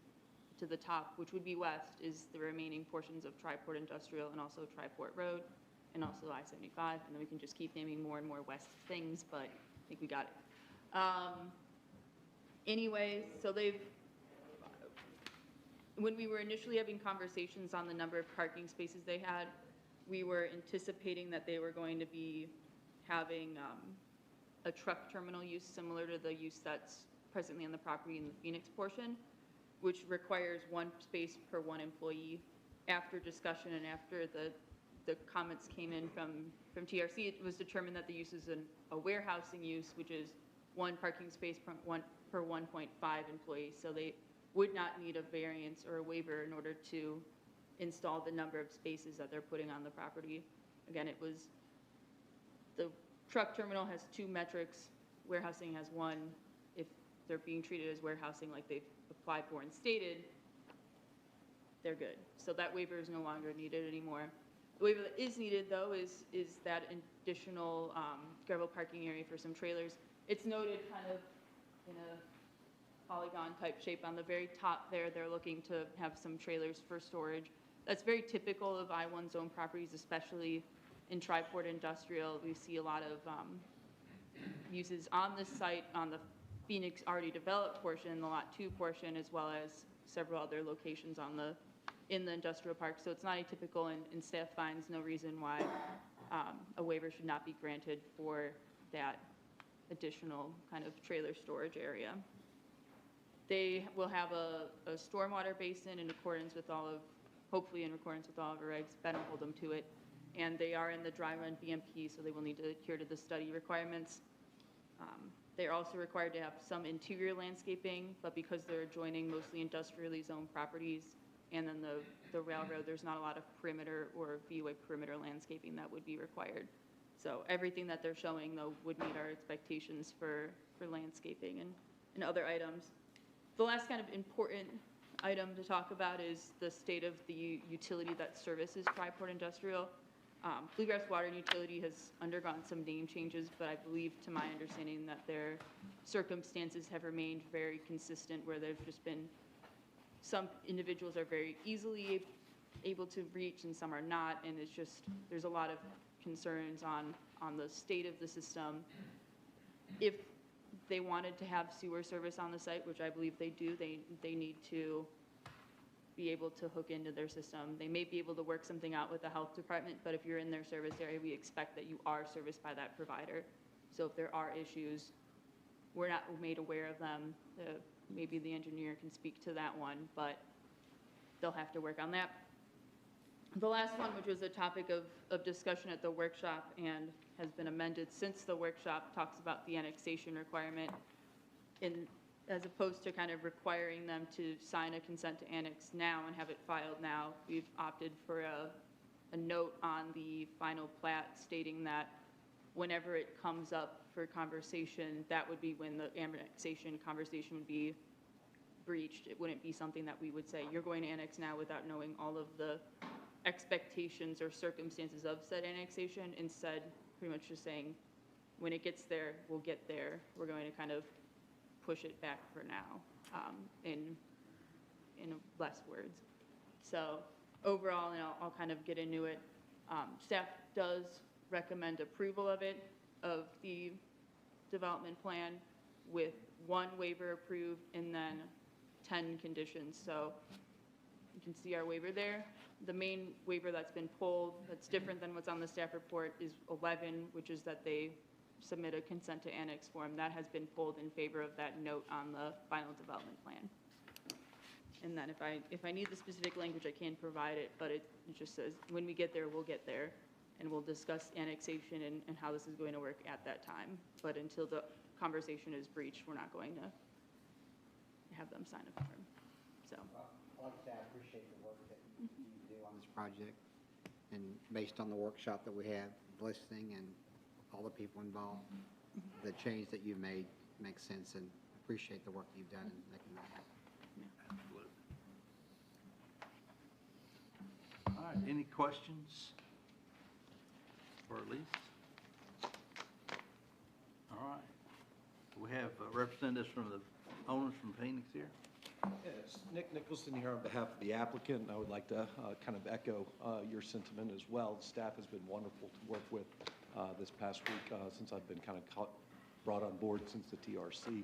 to the top, which would be west, is the remaining portions of Triport Industrial and also Triport Road and also I-75. And then we can just keep naming more and more west things, but I think we got it. Anyways, so when we were initially having conversations on the number of parking spaces they had, we were anticipating that they were going to be having a truck terminal use similar to the use that's presently on the property in the Phoenix portion, which requires 1 space per 1 employee. After discussion and after the comments came in from TRC, it was determined that the use is a warehousing use, which is 1 parking space per 1.5 employees. So they would not need a variance or a waiver in order to install the number of spaces that they're putting on the property. Again, the truck terminal has 2 metrics, warehousing has 1. If they're being treated as warehousing like they've applied for and stated, they're good. So that waiver is no longer needed anymore. The waiver that is needed, though, is that additional gravel parking area for some trailers. It's noted kind of in a polygon type shape on the very top there. They're looking to have some trailers for storage. That's very typical of I-1 zone properties, especially in Triport Industrial. We see a lot of uses on this site on the Phoenix already developed portion, the Lot 2 portion, as well as several other locations in the industrial park. So it's not atypical, and staff finds no reason why a waiver should not be granted for that additional kind of trailer storage area. They will have a stormwater basin in accordance with hopefully in accordance with all of our regs. Ben will hold them to it. And they are in the dry run BMP, so they will need to adhere to the study requirements. They're also required to have some interior landscaping, but because they're adjoining mostly industrially zoned properties and then the railroad, there's not a lot of perimeter or viewway perimeter landscaping that would be required. So everything that they're showing, though, would meet our expectations for landscaping and other items. The last kind of important item to talk about is the state of the utility that services Triport Industrial. Bluegrass Water and Utility has undergone some name changes, but I believe, to my understanding, that their circumstances have remained very consistent, where there's just been some individuals are very easily able to reach and some are not, and it's just, there's a lot of concerns on on the state of the system. If they wanted to have sewer service on the site, which I believe they do, they need to be able to hook into their system. They may be able to work something out with the health department, but if you're in their service area, we expect that you are serviced by that provider. So if there are issues, we're not made aware of them. Maybe the engineer can speak to that one, but they'll have to work on that. The last one, which was a topic of discussion at the workshop and has been amended since the workshop, talks about the annexation requirement. As opposed to kind of requiring them to sign a consent to annex now and have it filed now, we've opted for a note on the final plat stating that whenever it comes up for conversation, that would be when the annexation conversation would be breached. It wouldn't be something that we would say, you're going to annex now without knowing all of the expectations or circumstances of said annexation. Instead, pretty much just saying, when it gets there, we'll get there. We're going to kind of push it back for now, in less words. So overall, and I'll kind of get into it, staff does recommend approval of it, of the development plan, with 1 waiver approved and then 10 conditions. So you can see our waiver there. The main waiver that's been pulled, that's different than what's on the staff report, is 11, which is that they submit a consent to annex form. That has been pulled in favor of that note on the final development plan. And then if I need the specific language, I can provide it, but it just says, when we get there, we'll get there. And we'll discuss annexation and how this is going to work at that time. But until the conversation is breached, we're not going to have them sign a form. So. Like I said, I appreciate the work that you do on this project. And based on the workshop that we had, listening and all the people involved, the change that you've made makes sense, and appreciate the work you've done in making that happen. Absolutely. All right, any questions for Elise? All right. We have representatives from the owners from Phoenix here. Yes, Nick Nicholson here on behalf of the applicant, and I would like to kind of echo your sentiment as well. The staff has been wonderful to work with this past week since I've been kind of brought on board since the TRC.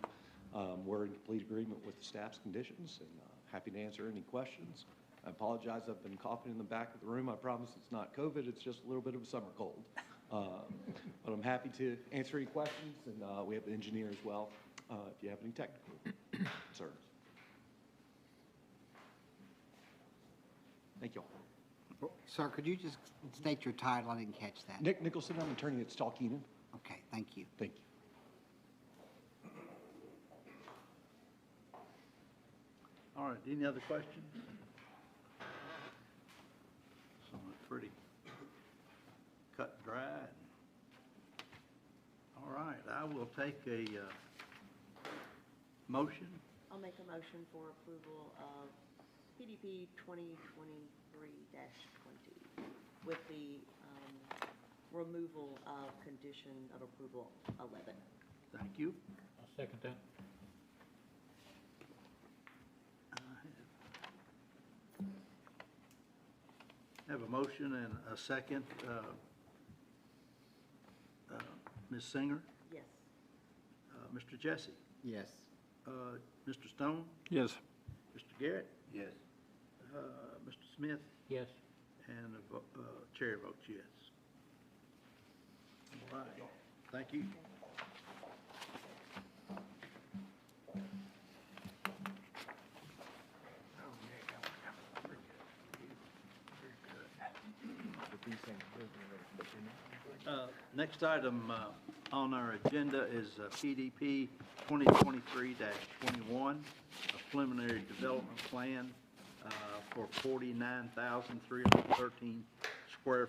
We're in complete agreement with the staff's conditions and happy to answer any questions. I apologize, I've been coughing in the back of the room. I promise it's not COVID, it's just a little bit of a summer cold. But I'm happy to answer any questions, and we have the engineer as well if you have any technical concerns. Thank you all. Sir, could you just state your title? I didn't catch that. Nick Nicholson, I'm attorney at Stalkeenan. Okay, thank you. Thank you. All right, any other questions? So it's pretty cut and dried. All right, I will take a motion. I'll make a motion for approval of PDP 2023-20 with the removal of condition of approval 11. Thank you. I'll second that. Have a motion and a second. Ms. Singer? Yes. Mr. Jesse? Yes. Mr. Stone? Yes. Mr. Garrett? Yes. Mr. Smith? Yes. And the chair votes yes. All right, thank you. Next item on our agenda is PDP 2023-21, a preliminary development plan for 49,313 square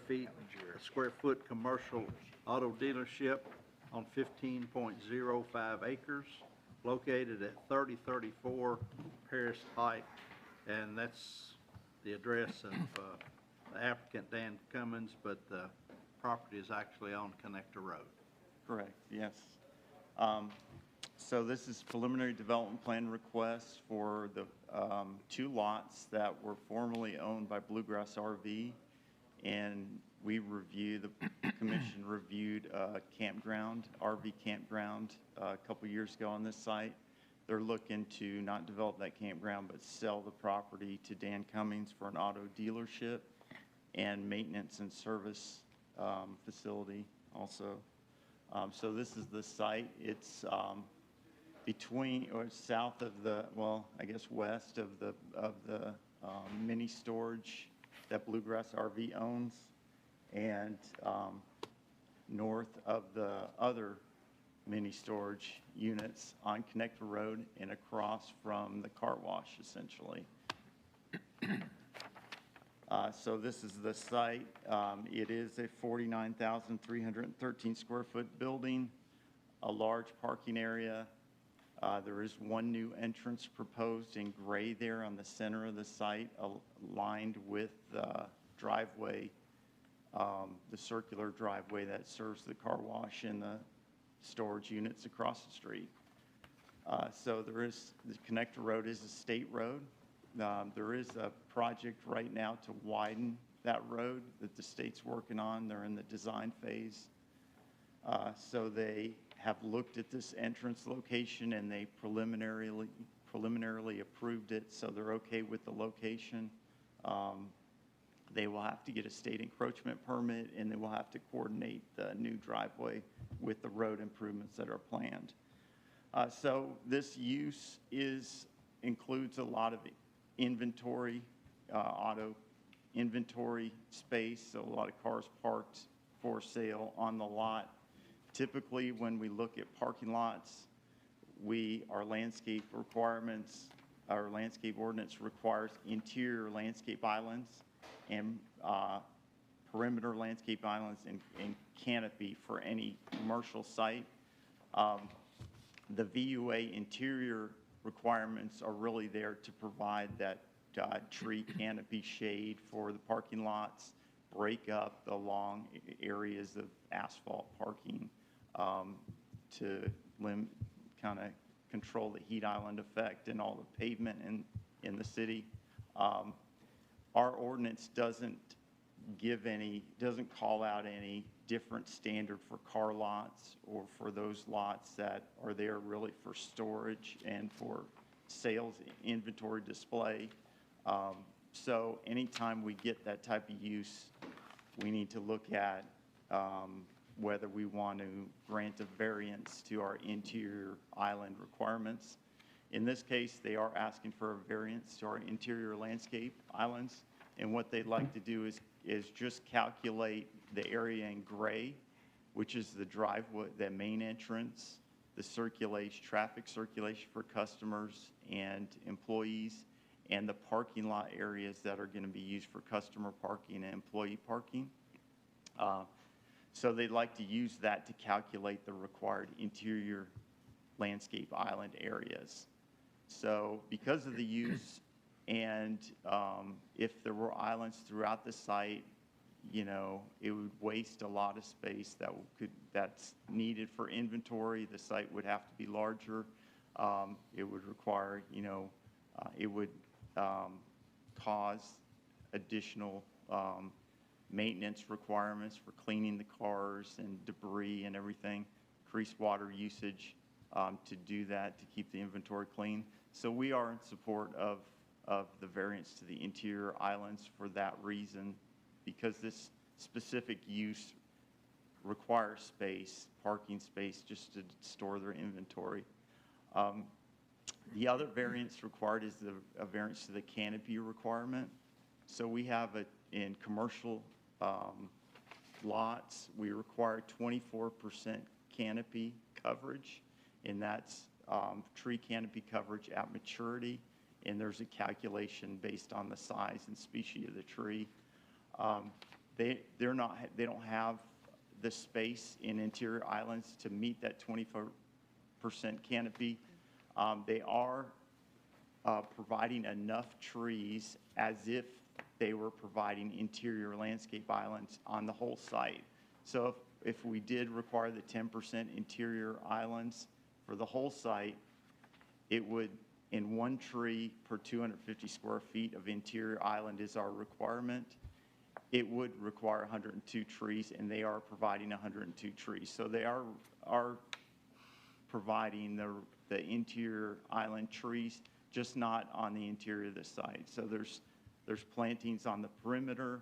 foot commercial auto dealership on 15.05 acres located at 3034 Paris Pike, and that's the address of the applicant, Dan Cummins, but the property is actually on Connector Road. Correct, yes. So this is preliminary development plan request for the 2 lots that were formerly owned by Bluegrass RV. and we the commission reviewed a campground, RV campground, a couple years ago on this site. They're looking to not develop that campground, but sell the property to Dan Cummings for an auto dealership and maintenance and service facility also. So this is the site. It's between or south of the, well, I guess west of the mini storage that Bluegrass RV owns, and north of the other mini storage units on Connector Road and across from the car wash, essentially. So this is the site. It is a 49,313 square foot building, a large parking area. There is one new entrance proposed in gray there on the center of the site, aligned with the driveway, the circular driveway that serves the car wash and the storage units across the street. So there is, the Connector Road is a state road. There is a project right now to widen that road that the state's working on. They're in the design phase. So they have looked at this entrance location and they preliminarily approved it, so they're okay with the location. They will have to get a state encroachment permit, and they will have to coordinate the new driveway with the road improvements that are planned. So this use includes a lot of inventory, auto inventory space, so a lot of cars parked for sale on the lot. Typically, when we look at parking lots, our landscape requirements, our landscape ordinance requires interior landscape islands and perimeter landscape islands and canopy for any commercial site. The VUA interior requirements are really there to provide that tree canopy shade for the parking lots, break up the long areas of asphalt parking to kind of control the heat island effect and all the pavement in the city. Our ordinance doesn't call out any different standard for car lots or for those lots that are there really for storage and for sales inventory display. So anytime we get that type of use, we need to look at whether we want to grant a variance to our interior island requirements. In this case, they are asking for a variance to our interior landscape islands, and what they'd like to do is just calculate the area in gray, which is the driveway, the main entrance, the traffic circulation for customers and employees, and the parking lot areas that are going to be used for customer parking and employee parking. So they'd like to use that to calculate the required interior landscape island areas. So because of the use, and if there were islands throughout the site, you know, it would waste a lot of space that's needed for inventory. The site would have to be larger. It would require, you know, it would cause additional maintenance requirements for cleaning the cars and debris and everything, increased water usage to do that, to keep the inventory clean. So we are in support of the variance to the interior islands for that reason, because this specific use requires space, parking space, just to store their inventory. The other variance required is a variance to the canopy requirement. So we have in commercial lots, we require 24% canopy coverage, and that's tree canopy coverage at maturity, and there's a calculation based on the size and species of the tree. They don't have the space in interior islands to meet that 24% canopy. They are providing enough trees as if they were providing interior landscape islands on the whole site. So if we did require the 10% interior islands for the whole site, it would, in one tree per 250 square feet of interior island is our requirement. it would require 102 trees, and they are providing 102 trees. So they are providing the interior island trees, just not on the interior of the site. So there's plantings on the perimeter,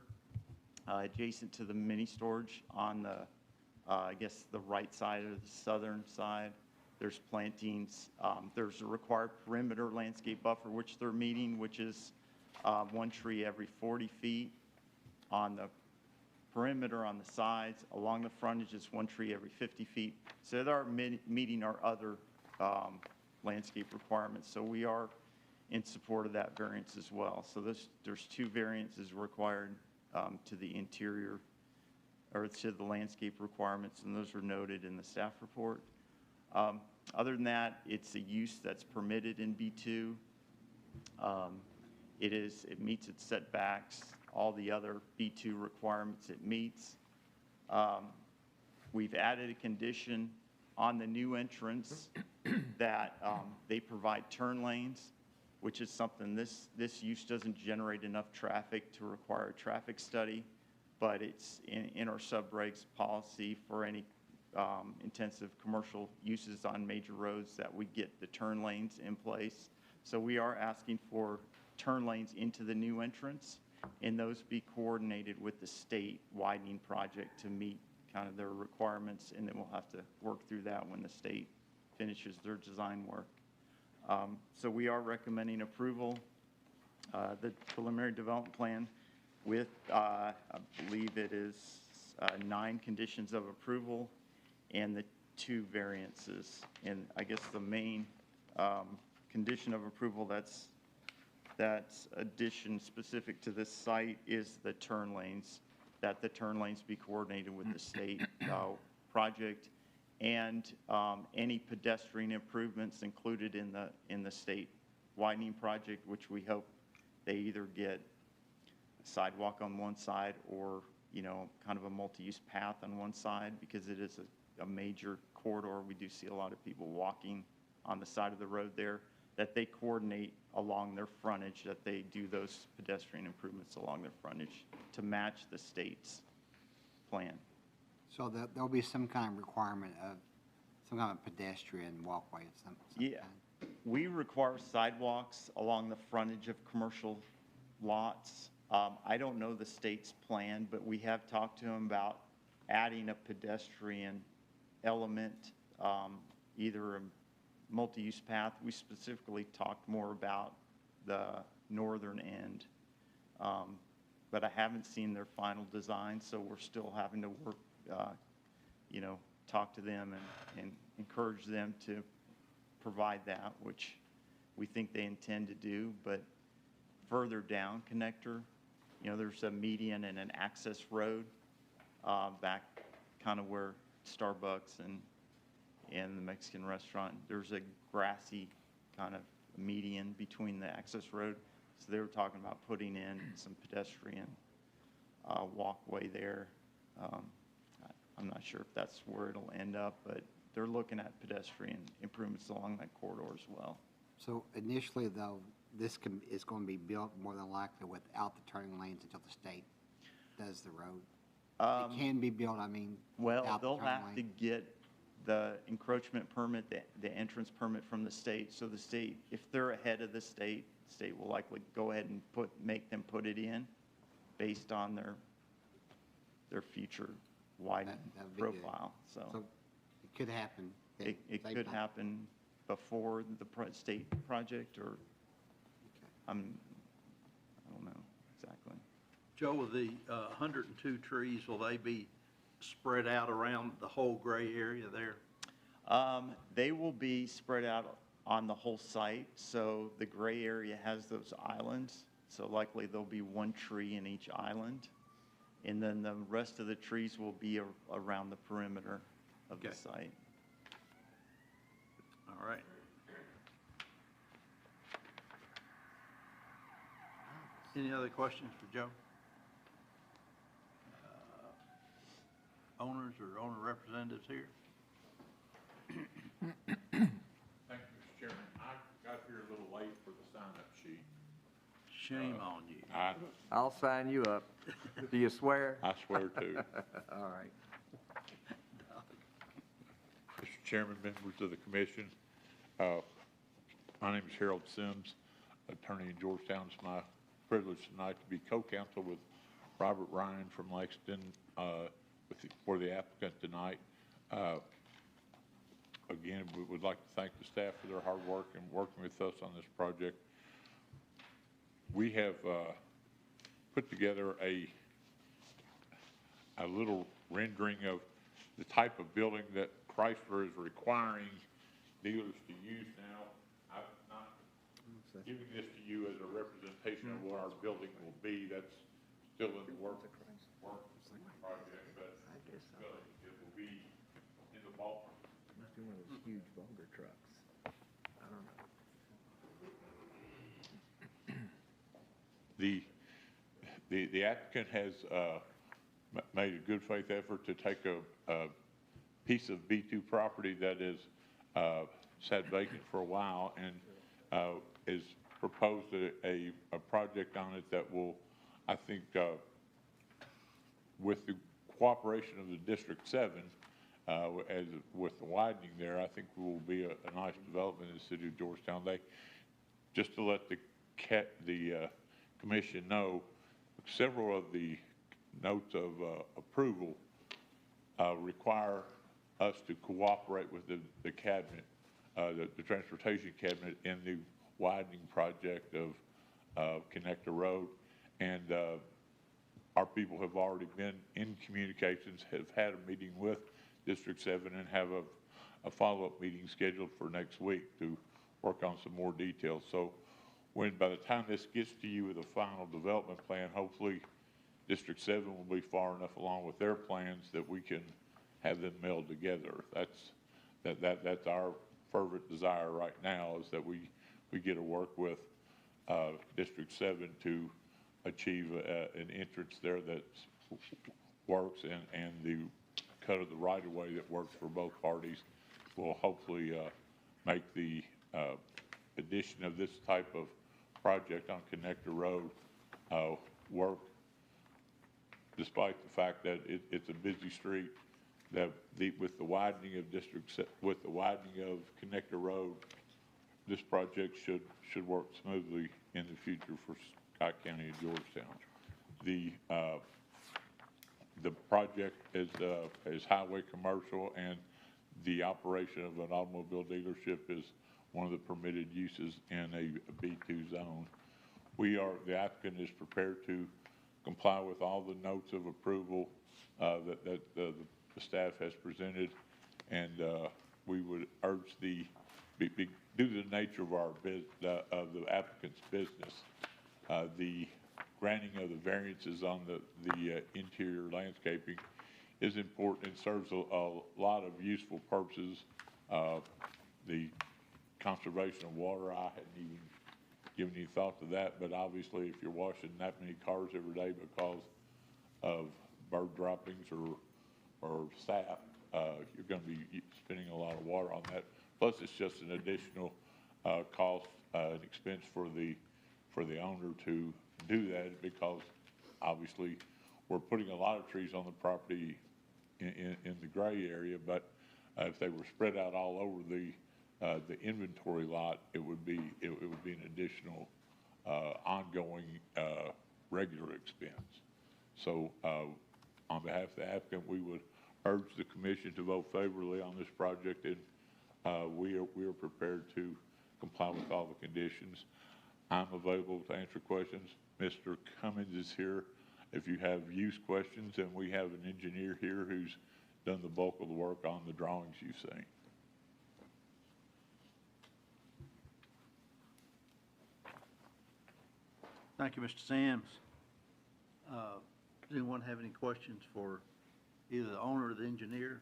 adjacent to the mini storage on the, I guess, the right side or the southern side. There's plantings. There's a required perimeter landscape buffer, which they're meeting, which is 1 tree every 40 feet. On the perimeter, on the sides, along the frontage, it's 1 tree every 50 feet. So they are meeting our other landscape requirements. So we are in support of that variance as well. So there's 2 variances required to the interior, or to the landscape requirements, and those are noted in the staff report. Other than that, it's a use that's permitted in B2. It meets its setbacks, all the other B2 requirements it meets. We've added a condition on the new entrance that they provide turn lanes, which is something this use doesn't generate enough traffic to require a traffic study, but it's in our subregs policy for any intensive commercial uses on major roads that we get the turn lanes in place. So we are asking for turn lanes into the new entrance, and those be coordinated with the state widening project to meet kind of their requirements, and then we'll have to work through that when the state finishes their design work. So we are recommending approval, the preliminary development plan with, I believe it is 9 conditions of approval and the 2 variances. And I guess the main condition of approval that's addition specific to this site is the turn lanes, that the turn lanes be coordinated with the state project, and any pedestrian improvements included in the state widening project, which we hope they either get a sidewalk on one side or, kind of a multi-use path on one side, because it is a major corridor. We do see a lot of people walking on the side of the road there, that they coordinate along their frontage, that they do those pedestrian improvements along their frontage to match the state's plan. So there'll be some kind of requirement of some kind of pedestrian walkway of some Yeah, kind. we require sidewalks along the frontage of commercial lots. I don't know the state's plan, but we have talked to them about adding a pedestrian element, either a multi-use path. We specifically talked more about the northern end, but I haven't seen their final design, so we're still having to work, talk to them and encourage them to provide that, which we think they intend to do. But further down connector, there's a median and an access road back kind of where Starbucks and the Mexican restaurant. There's a grassy kind of median between the access road. So they were talking about putting in some pedestrian walkway there. I'm not sure if that's where it'll end up, but they're looking at pedestrian improvements along that corridor as well. So initially, though, this is going to be built more than likely without the turning lanes until the state does the road. It can be built, Well, without the they'll turning have to lane. get the encroachment permit, the entrance permit from the state. So the state, if they're ahead of the state will likely go ahead and make them put it in based on their future widening That'd be good. profile. So It could happen. it could happen before the state project, or I don't know exactly. Joe, with the 102 trees, will they be spread out around the whole gray area there? They will be spread out on the whole site. So the gray area has those islands. So likely there'll be 1 tree in each island. And then the rest of the trees will be around the perimeter of the site. All right. Any other questions for Joe? Owners or owner representatives here? Thank you, Mr. Chairman. I got here a little late for the sign-up sheet. Shame on you. I'll sign you up. Do you swear? I swear to. All right. Mr. Chairman, members of the commission, my name is Harold Sims, attorney in Georgetown. It's my privilege tonight to be co-counsel with Robert Ryan from Lexington for the applicant tonight. Again, we would like to thank the staff for their hard work and working with us on this project. We have put together a little rendering of the type of building that Chrysler is requiring dealers to use now. I'm not giving this to you as a representation of what our building will be. That's still in the work project, but it will be in the ballpark. Must be one of those huge boulder trucks. I don't know. The applicant has made a good faith effort to take a piece of B2 property that is sat vacant for a while and is proposed a project on it that will, I think, with the cooperation of the District 7, as with the widening there, I think will be a nice development in the city of Georgetown. Just to let the commission know, several of the notes of approval require us to cooperate with the cabinet, the transportation cabinet, in the widening project of Connector Road. And our people have already been in communications, have had a meeting with District 7, and have a follow-up meeting scheduled for next week to work on some more details. So by the time this gets to you with a final development plan, hopefully District 7 will be far enough along with their plans that we can have them meld together. That's our fervent desire right now, is that we get to work with District 7 to achieve an entrance there that works, and the cut of the right-of-way that works for both parties will hopefully make the addition of this type of project on Connector Road work, despite the fact that it's a busy street. With the widening of Connector Road, this project should work smoothly in the future for Scott County and Georgetown. The project is highway commercial, and the operation of an automobile dealership is one of the permitted uses in a B2 zone. The applicant is prepared to comply with all the notes of approval that the staff has presented, and we would urge due to the nature of of the applicant's business, the granting of the variances on the interior landscaping is important and serves a lot of useful purposes. The conservation of water, I hadn't even given any thought to that, but obviously if you're washing that many cars every day because of bird droppings or sap, you're going to be spending a lot of water on that. Plus, it's just an additional cost and expense for the owner to do that, because obviously we're putting a lot of trees on the property in the gray area, but if they were spread out all over the inventory lot, it would be an additional ongoing regular expense. So on behalf of the applicant, we would urge the commission to vote favorably on this project, and we are prepared to comply with all the conditions. I'm available to answer questions. Mr. Cummins is here if you have use questions, and we have an engineer here who's done the bulk of the work on the drawings you've seen. Thank you, Mr. Sims. Does anyone have any questions for either the owner or the engineer?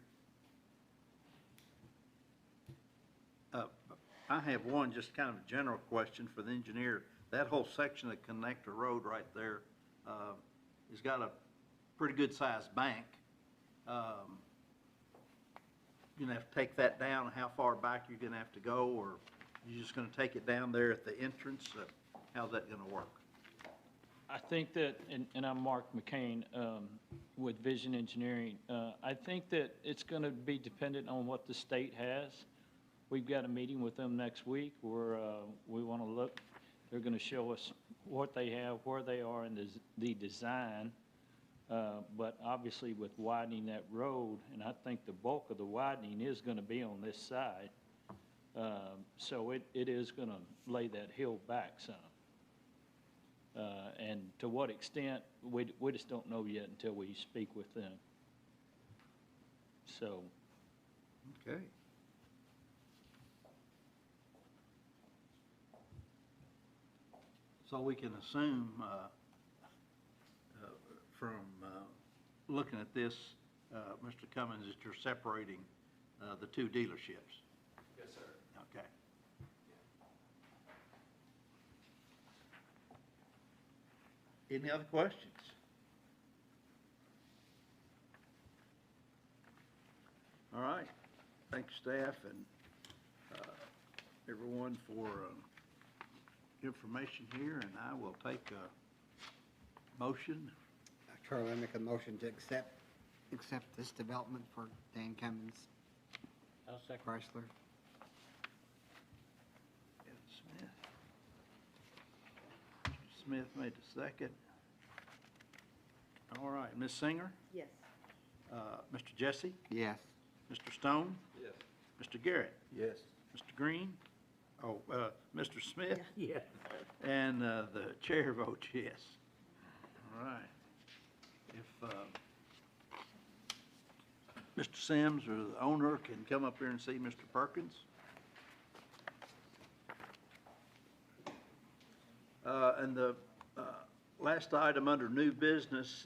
I have one, just kind of a general question for the engineer. That whole section of Connector Road right there has got a pretty good sized bank. You're gonna have to take that down. How far back you're gonna have to go, or you're just gonna take it down there at the entrance? How's that gonna work? I think that, and I'm Mark McCain with Vision Engineering. I think that it's going to be dependent on what the state has. We've got a meeting with them next week where we want to look. They're going to show us what they have, where they are in the design. But obviously with widening that road, and I think the bulk of the widening is going to be on this side. So it is going to lay that hill back some. And to what extent, we just don't know yet until we speak with them. So. Okay. So we can assume, from looking at this, Mr. Cummings, that you're separating the two dealerships? Yes, sir. Okay. Any other questions? All right. Thank you, staff, and everyone for information here, and I will take a motion. Charlie, I make a motion to accept this development for Dan Cummins, I'll second. Chrysler. Ed Smith. Mr. Smith made the second. All right, Ms. Singer? Yes. Mr. Jesse? Yes. Mr. Stone? Yes. Mr. Garrett? Yes. Mr. Green? Oh, Mr. Smith? Yeah. And the chair votes yes. All right. If Mr. Sims or the owner can come up here and see Mr. Perkins. And the last item under new business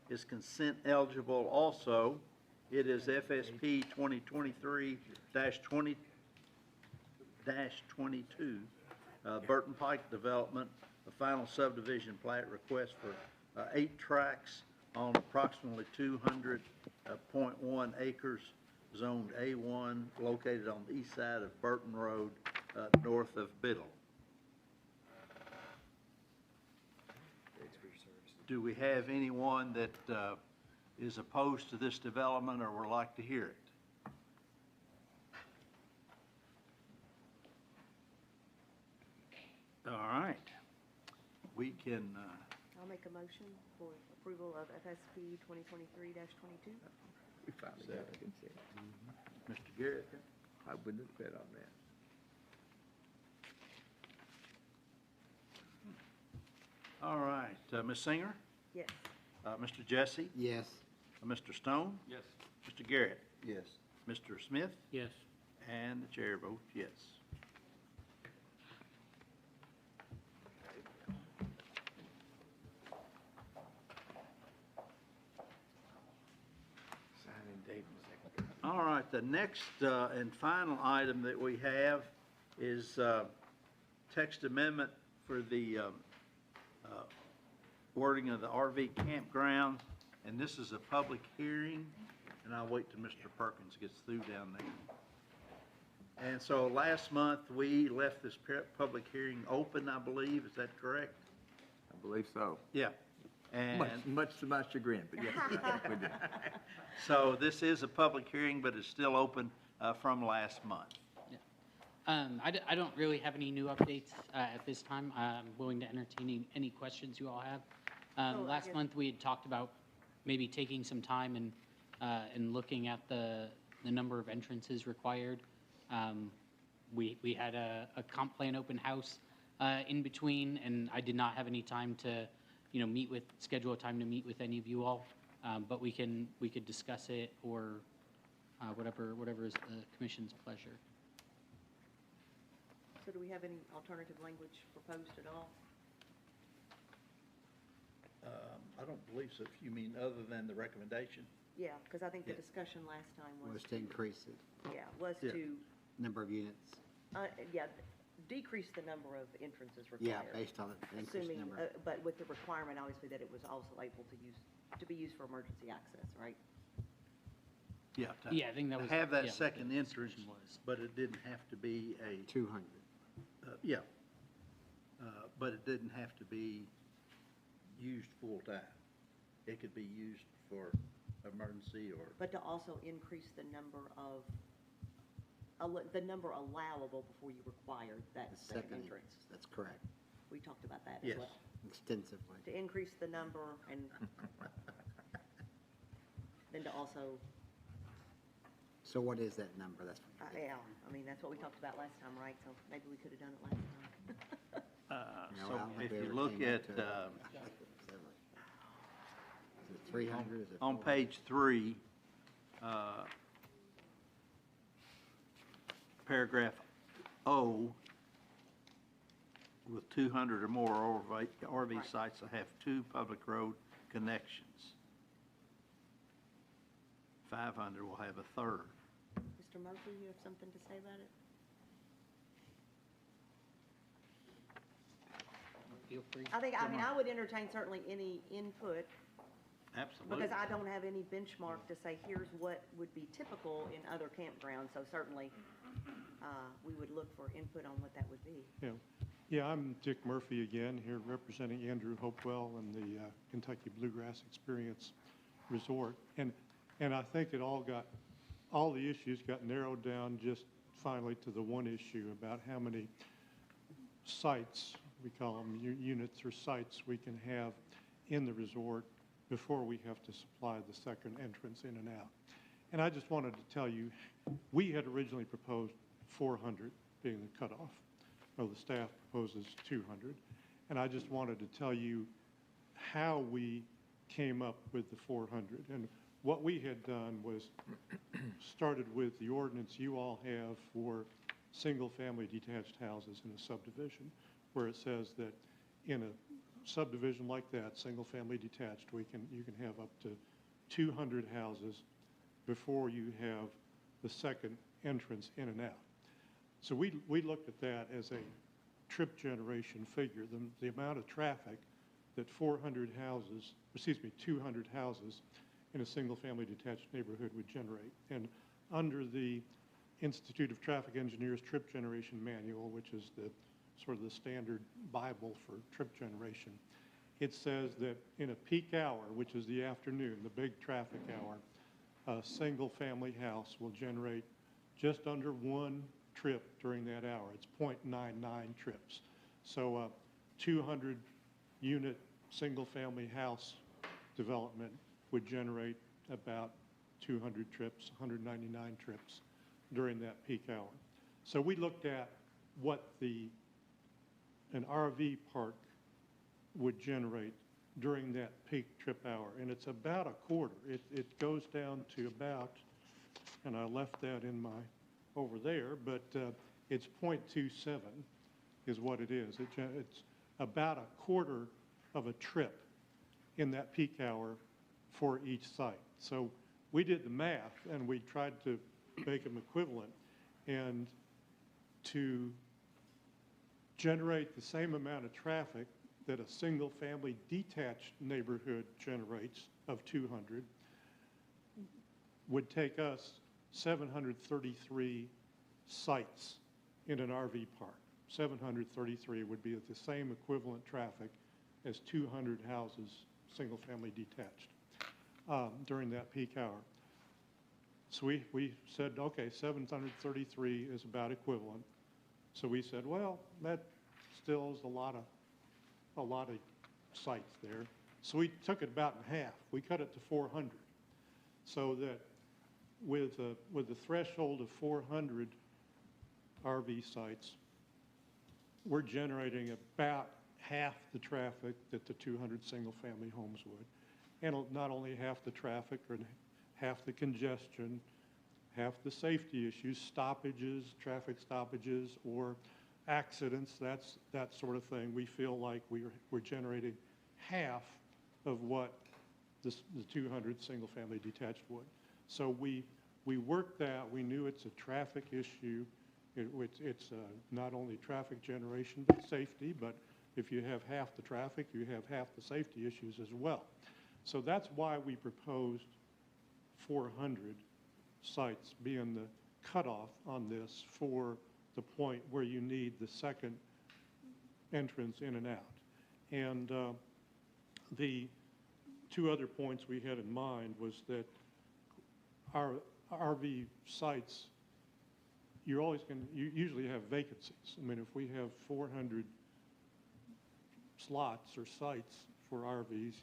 is consent eligible also. It is FSP 2023-20-22, Burton Pike Development, the final subdivision plat request for 8 tracts on approximately 200.1 acres, zoned A1, located on the east side of Burton Road, north of Biddle. Do we have anyone that is opposed to this development or would like to hear it? All right. We can, I'll make a motion for approval of FSP 2023-22. We finally got a consent. Mr. Garrett? I wouldn't have bet on that. All right. Ms. Singer? Yes. Mr. Jesse? Yes. Mr. Stone? Yes. Mr. Garrett? Yes. Mr. Smith? Yes. And the chair votes yes. Signing date and second. All right, the next and final item that we have is text amendment for the wording of the RV campground, and this is a public hearing, and I'll wait till Mr. Perkins gets through down there. And so last month, we left this public hearing open, I believe, is that correct? I believe so. Yeah. And Much to my chagrin, but yes, we did. so this is a public hearing, but it's still open from last month. I don't really have any new updates at this time. I'm willing to entertain any questions you all have. Last month, we had talked about maybe taking some time and looking at the number of entrances required. We had a comp plan open house in between, and I did not have any time to, schedule a time to meet with any of you all. But we could discuss it or whatever is the commission's pleasure. So do we have any alternative language proposed at all? I don't believe so, if you mean other than the recommendation. Yeah, because I think the Yeah. discussion last time was. Was to increase it, Yeah, was Yeah. to, number of units. decrease the number of entrances Yeah, required. based on the increased Assuming, number. but with the requirement, obviously, that it was also able to be used for emergency access, right? Yeah. Yeah, I think that was. Have that yeah, second the entrance, discussion was. but it didn't have to be a, 200. yeah. But it didn't have to be used full-time. It could be used for emergency or, But to also increase the number of, the number allowable before you require that The second second, entrance. that's correct, We talked about that as yes. well. extensively. To increase the number and then to also, So what is that number? That's what you're yeah, I mean, that's what we taled about last time, right? So maybe we could have done it last time. No, So I don't think if we you ever look came up at, to it. Is it 300? Is it on 400? page 3, paragraph O, with 200 or more RV sites that have 2 public road connections. 500 will have a third. Mr. Murphy, you have something to say about it? Feel free. I mean, I would entertain certainly any input, Absolutely. because I don't have any benchmark to say, here's what would be typical in other campgrounds, so certainly, we would look for input on what that would be. Yeah, I'm Dick Murphy again, here representing Andrew Hopewell and the Kentucky Bluegrass Experience Resort. And I think all the issues got narrowed down just finally to the one issue about how many sites, we call them units or sites, we can have in the resort before we have to supply the second entrance in and out. And I just wanted to tell you, we had originally proposed 400 being the cutoff. Well, the staff proposes 200. And I just wanted to tell you how we came up with the 400. And what we had done was started with the ordinance you all have for single-family detached houses in a subdivision, where it says that in a subdivision like that, single-family detached, you can have up to 200 houses before you have the second entrance in and out. So we looked at that as a trip generation figure, the amount of traffic that 200 houses in a single-family detached neighborhood would generate. And under the Institute of Traffic Engineers Trip Generation Manual, which is the sort of the standard Bible for trip generation, it says that in a peak hour, which is the afternoon, the big traffic hour, a single-family house will generate just under 1 trip during that hour. It's 0.99 trips. So a 200-unit single-family house development would generate about 200 trips, 199 trips during that peak hour. So we looked at what an RV park would generate during that peak trip hour, and it's about a quarter. It goes down to about, and I left that in my over there, but it's 0.27 is what it is. It's about a quarter of a trip in that peak hour for each site. So we did the math and we tried to make them equivalent, and to generate the same amount of traffic that a single-family detached neighborhood generates of 200 would take us 733 sites in an RV park. 733 would be at the same equivalent traffic as 200 houses, single-family detached, during that peak hour. So we said, okay, 733 is about equivalent. So we said, well, that still is a lot of sites there. So we took it about in half. We cut it to 400, so that with the threshold of 400 RV sites, we're generating about half the traffic that the 200 single-family homes would. And not only half the traffic, or half the congestion, half the safety issues, stoppages, traffic stoppages, or accidents, that sort of thing. We feel like we're generating half of what the 200 single-family detached would. So we worked that. We knew it's a traffic issue. It's not only traffic generation, but safety. But if you have half the traffic, you have half the safety issues as well. So that's why we proposed 400 sites being the cutoff on this for the point where you need the second entrance in and out. And The two other points we had in mind was that our RV sites, you usually have vacancies. I mean, if we have 400 slots or sites for RVs,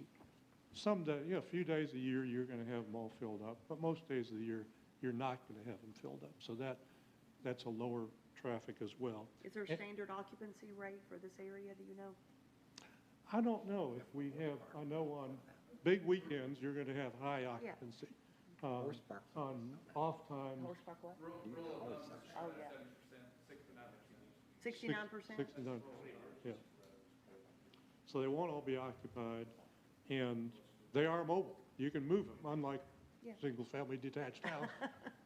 a few days a year, you're going to have them all filled up, but most days of the year, you're not going to have them filled up. So that's a lower traffic as well. Is there a standard occupancy rate for this area, do you know? I don't know if we have, I know on big weekends, you're going to have high occupancy. On off time. Horse Park what? Oh, yeah. 69%? 69, yeah. So they won't all be occupied, and they are mobile. You can move them, unlike Yeah. single-family detached house.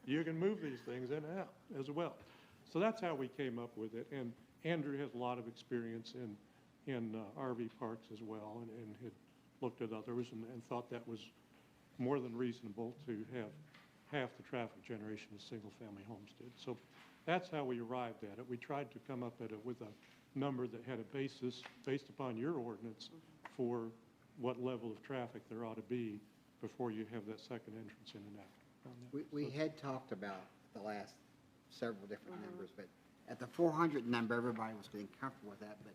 You can move these things in and out as well. So that's how we came up with it, and Andrew has a lot of experience in RV parks as well, and had looked at others and thought that was more than reasonable to have half the traffic generation as single-family homes did. So that's how we arrived at it. We tried to come up with a number that had a basis based upon your ordinance for what level of traffic there ought to be before you have that second entrance in and out. on that. We had talked about the last several different numbers, but at the 400 number, everybody was getting comfortable with that, but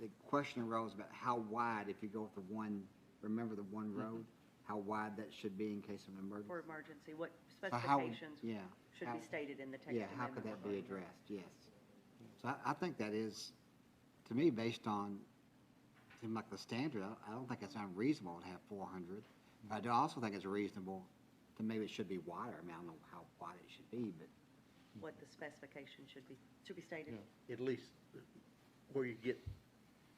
the question arose about how wide, if you go with the one, remember the one road, how wide that should be in case of an emergency? For emergency, what So how- specifications yeah, should how- be stated in the text Yeah, amendment? how could that be addressed? Yes. So I think that is, to me, based on, seem like the standard, I don't think it's unreasonable to have 400. But I do also think it's reasonable to maybe it should be wider. I mean, I don't know how wide it should be, but. What the specification should be stated? At least where you get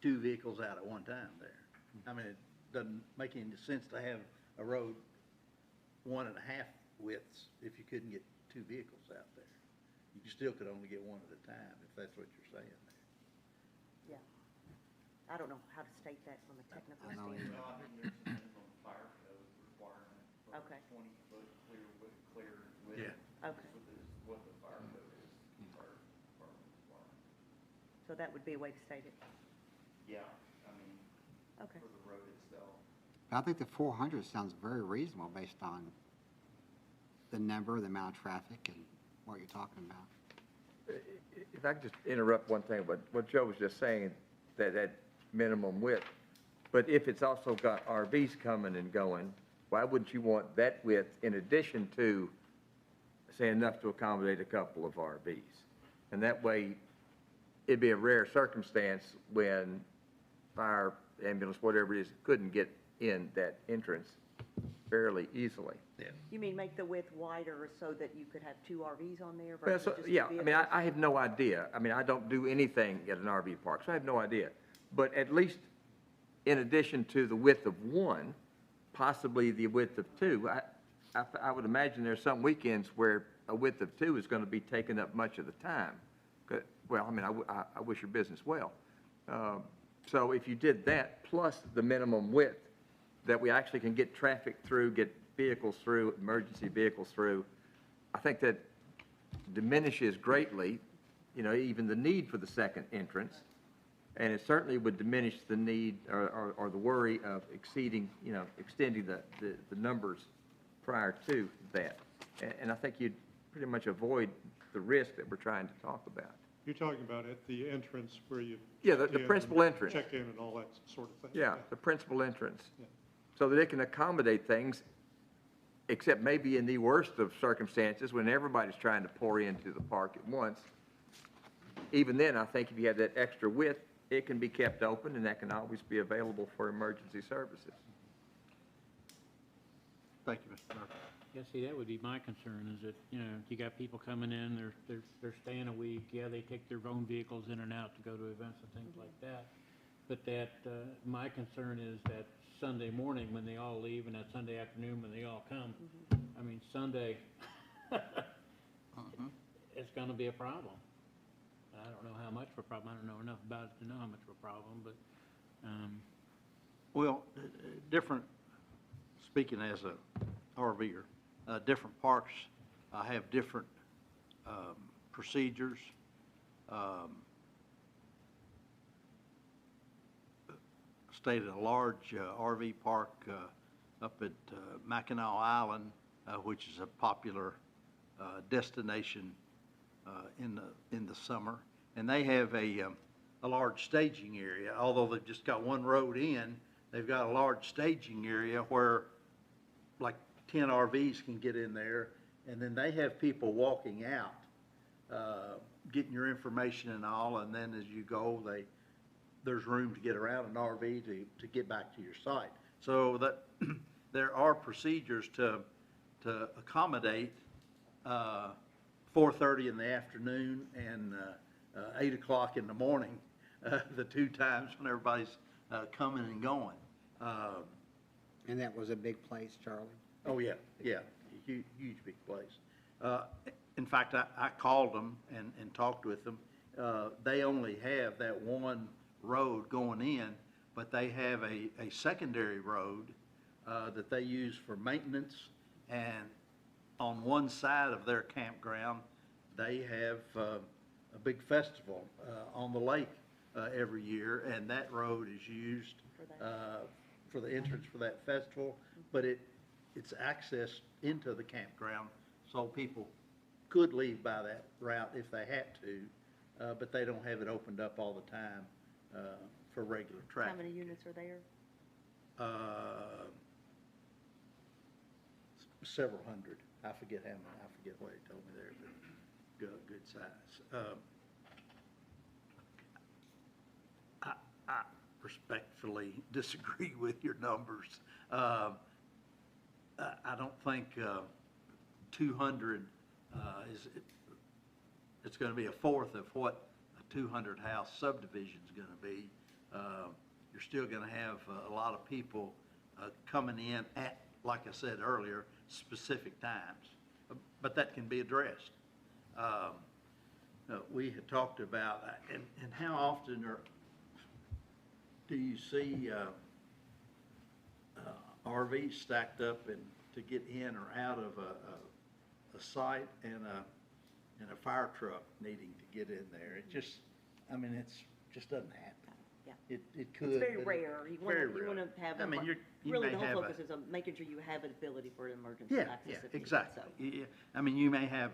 two vehicles out at one time there. I mean, it doesn't make any sense to have a road 1.5 widths if you couldn't get two vehicles out there. You still could only get one at a time, if that's what you're saying there. Yeah. I don't know how to state that from a technical I know standpoint. Okay. 20-foot clear width. Yeah. Okay. Is what the fire code is, fire department requirement. So that would be a way to state it? Yeah, I mean, Okay. for the road itself. I think the 400 sounds very reasonable based on the number, the amount of traffic, and what you're talking about. If I could just interrupt one thing, what Joe was just saying, that minimum width, but if it's also got RVs coming and going, why wouldn't you want that width in addition to, say, enough to accommodate a couple of RVs? And that way, it'd be a rare circumstance when fire, ambulance, whatever it is, couldn't get in that entrance fairly easily. Yeah. You mean make the width wider so that you could have two RVs on there Well, versus so, just two yeah, I vehicles? mean, I have no idea. I mean, I don't do anything at an RV park, so I have no idea. But at least in addition to the width of one, possibly the width of two, I would imagine there's some weekends where a width of two is going to be taken up much of the time. Well, I mean, I wish your business well. So if you did that, plus the minimum width, that we actually can get traffic through, get vehicles through, emergency vehicles through, I think that diminishes greatly, even the need for the second entrance. And it certainly would diminish the need or the worry of extending the numbers prior to that. And I think you'd pretty much avoid the risk that we're trying to talk about. You're talking about at the entrance where you. Yeah, the check in principal and entrance. Check in and all that sort of thing. Yeah, the principal entrance. Yeah. So that it can accommodate things, except maybe in the worst of circumstances, when everybody's trying to pour into the park at once. Even then, I think if you have that extra width, it can be kept open, and that can always be available for emergency services. Thank you, Mr. Murphy. Yeah, see, that would be my concern, is that, you got people coming in, they're staying a week, yeah, they take their own vehicles in and out to go to events and things like that. But my concern is that Sunday morning when they all leave and that Sunday afternoon when they all come, I mean, Sunday, it's gonna be a problem. I don't know how much of a problem, I don't know enough about it to know how much of a problem, but, Well, speaking as a RVer, different parks have different procedures. stayed at a large RV park up at Mackinac Island, which is a popular destination in the summer. And they have a large staging area. Although they've just got one road in, they've got a large staging area where like 10 RVs can get in there, and then they have people walking out, getting your information and all, and then as you go, there's room to get around an RV to get back to your site. So that there are procedures to accommodate 4:30 in the afternoon and 8 o'clock in the morning, the two times when everybody's coming and going. And that was a big place, Charlie? Oh, yeah, huge big place. In fact, I called them and talked with them. They only have that one road going in, but they have a secondary road that they use for maintenance. And on one side of their campground, they have a big festival on the lake every year, and that road is used for the entrance for that festival, but it's access into the campground, so people could leave by that route if they had to, but they don't have it opened up all the time for regular traffic. How many units are there? Several hundred. I forget how many. I forget what he told me there, but good size. I respectfully disagree with your numbers. I don't think 200 it's going to be a fourth of what a 200 house subdivision is going to be. You're still going to have a lot of people coming in at, like I said earlier, specific times, but that can be addressed. We had talked about, and how often do you see RVs stacked up and to get in or out of a site and a fire truck needing to get in there? It just, I mean, it's just doesn't happen. Yeah. It could. It's very but rare. You want to have, I mean, you really may the whole have focus is on making sure you have an ability for an emergency Yeah, access. yeah, if needed, exactly. so. Yeah, I mean, you may have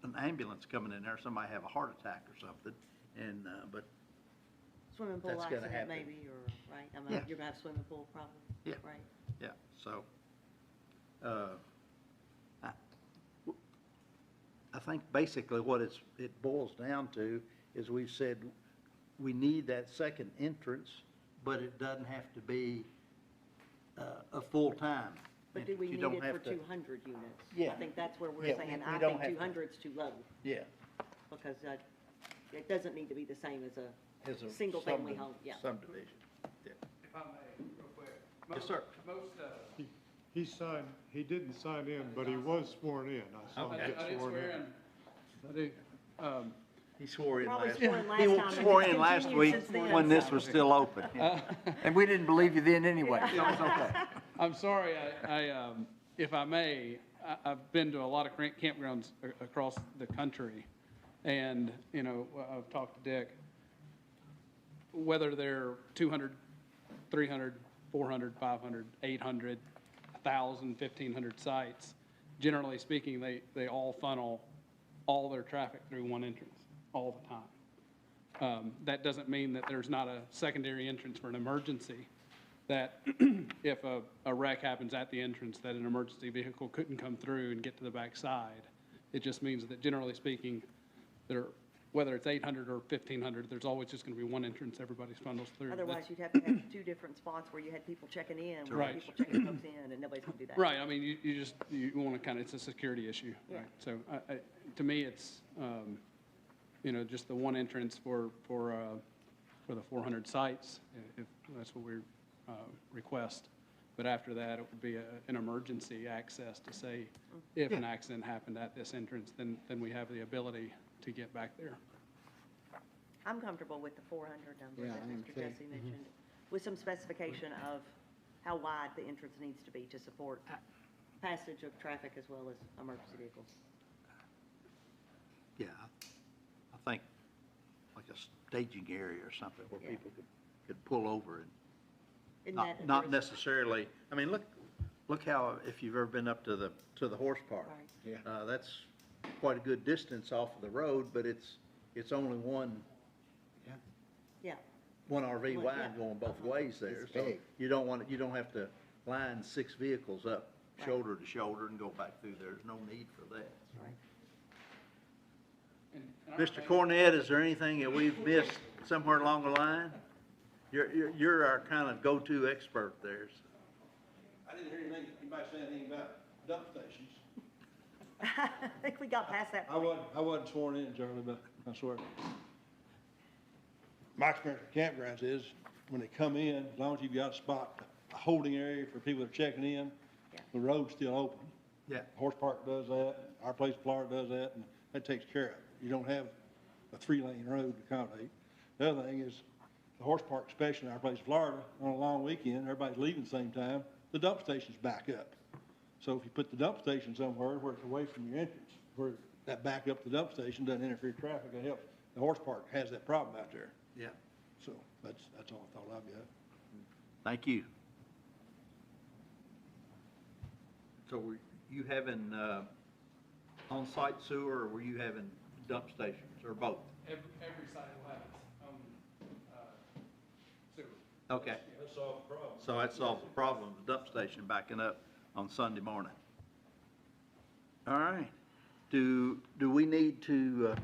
an ambulance coming in there, somebody have a heart attack or something, and, but Swimming pool that's gonna accident happen. maybe, or, right? I mean, Yeah. you're gonna have swimming pool probably, Yeah. right? Yeah, so, I think basically what it boils down to is we've said we need that second entrance, but it doesn't have to be a full-time. But do we need it for 200 units? Yeah. I think that's where we're Yeah, saying, we I don't think have to. 200's too low, Yeah. because it doesn't need to be the same as As a single-family subdi- home, yeah. Subdivision, yeah. If I may, real quick. Yes, sir. Most, He signed, he didn't sign in, but he was sworn in. I saw him Okay. get I did sworn swear in. in. I do. He swore in Probably last, swore in last he time, and swore it's in last continued week since then, when this so. was still open. And we didn't believe you then anyway, so it's okay. I'm sorry, if I may, I've been to a lot of campgrounds across the country, and, you know, I've talked to Dick, whether they're 200, 300, 400, 500, 800, 1,000, 1,500 sites, generally speaking, they all funnel all their traffic through one entrance all the time. That doesn't mean that there's not a secondary entrance for an emergency, that if a wreck happens at the entrance, that an emergency vehicle couldn't come through and get to the back side. It just means that generally speaking, whether it's 800 or 1,500, there's always just going to be one entrance everybody funnels through. Otherwise, you'd have to have two different spots where you had people checking in, where Right. people checking folks in, and nobody's gonna do that. Right, I mean, you want to kind of, it's a security issue, Yeah. right? So, to me, it's, you know, just the one entrance for the 400 sites, if that's what we request. But after that, it would be an emergency access to say, if an accident happened at this entrance, then we have the ability to get back there. I'm comfortable with the 400 number Yeah, that I am Mr. too. Jesse mentioned, with some specification of how wide the entrance needs to be to support passage of traffic as well as emergency vehicles. Yeah, I think like a staging area or something where Yeah. people could pull over Isn't Not, that not addressed? necessarily, I mean, look how, if you've ever been up to the horse park. Right. Yeah. That's quite a good distance off of the road, but it's only one Yeah, RV One, wide yeah. going both ways there. It's So big. you don't have to line 6 vehicles up shoulder to shoulder and go back through there. There's no need for that. Mr. Cornett, is there anything that we've missed somewhere along the line? You're our kind of go-to expert there. I didn't hear anybody say anything about dump stations. I think we got past that I point. wasn't sworn in, Charlie, but I swear. My experience with campgrounds is, when they come in, as long as you've got a spot, a holding area for people that are checking in, Yeah. the road's still open. Yeah. Horse Park does that, our place in Florida does that, and that takes care of it. You don't have a 3-lane road to accommodate. The other thing is, the horse park, especially in our place in Florida, on a long weekend, everybody's leaving at the same time, the dump stations back up. So if you put the dump station somewhere where it's away from your entrance, where that back up the dump station doesn't interfere with traffic, it helps. The horse park has that problem out there. Yeah. So that's all I thought I've got. Thank you. So were you having on-site sewer, or were you having dump stations, or both? Every site will have its own, sewer. Okay. That solves the problem. So that solves the problem, the dump station backing up on Sunday morning. All right. Do we need to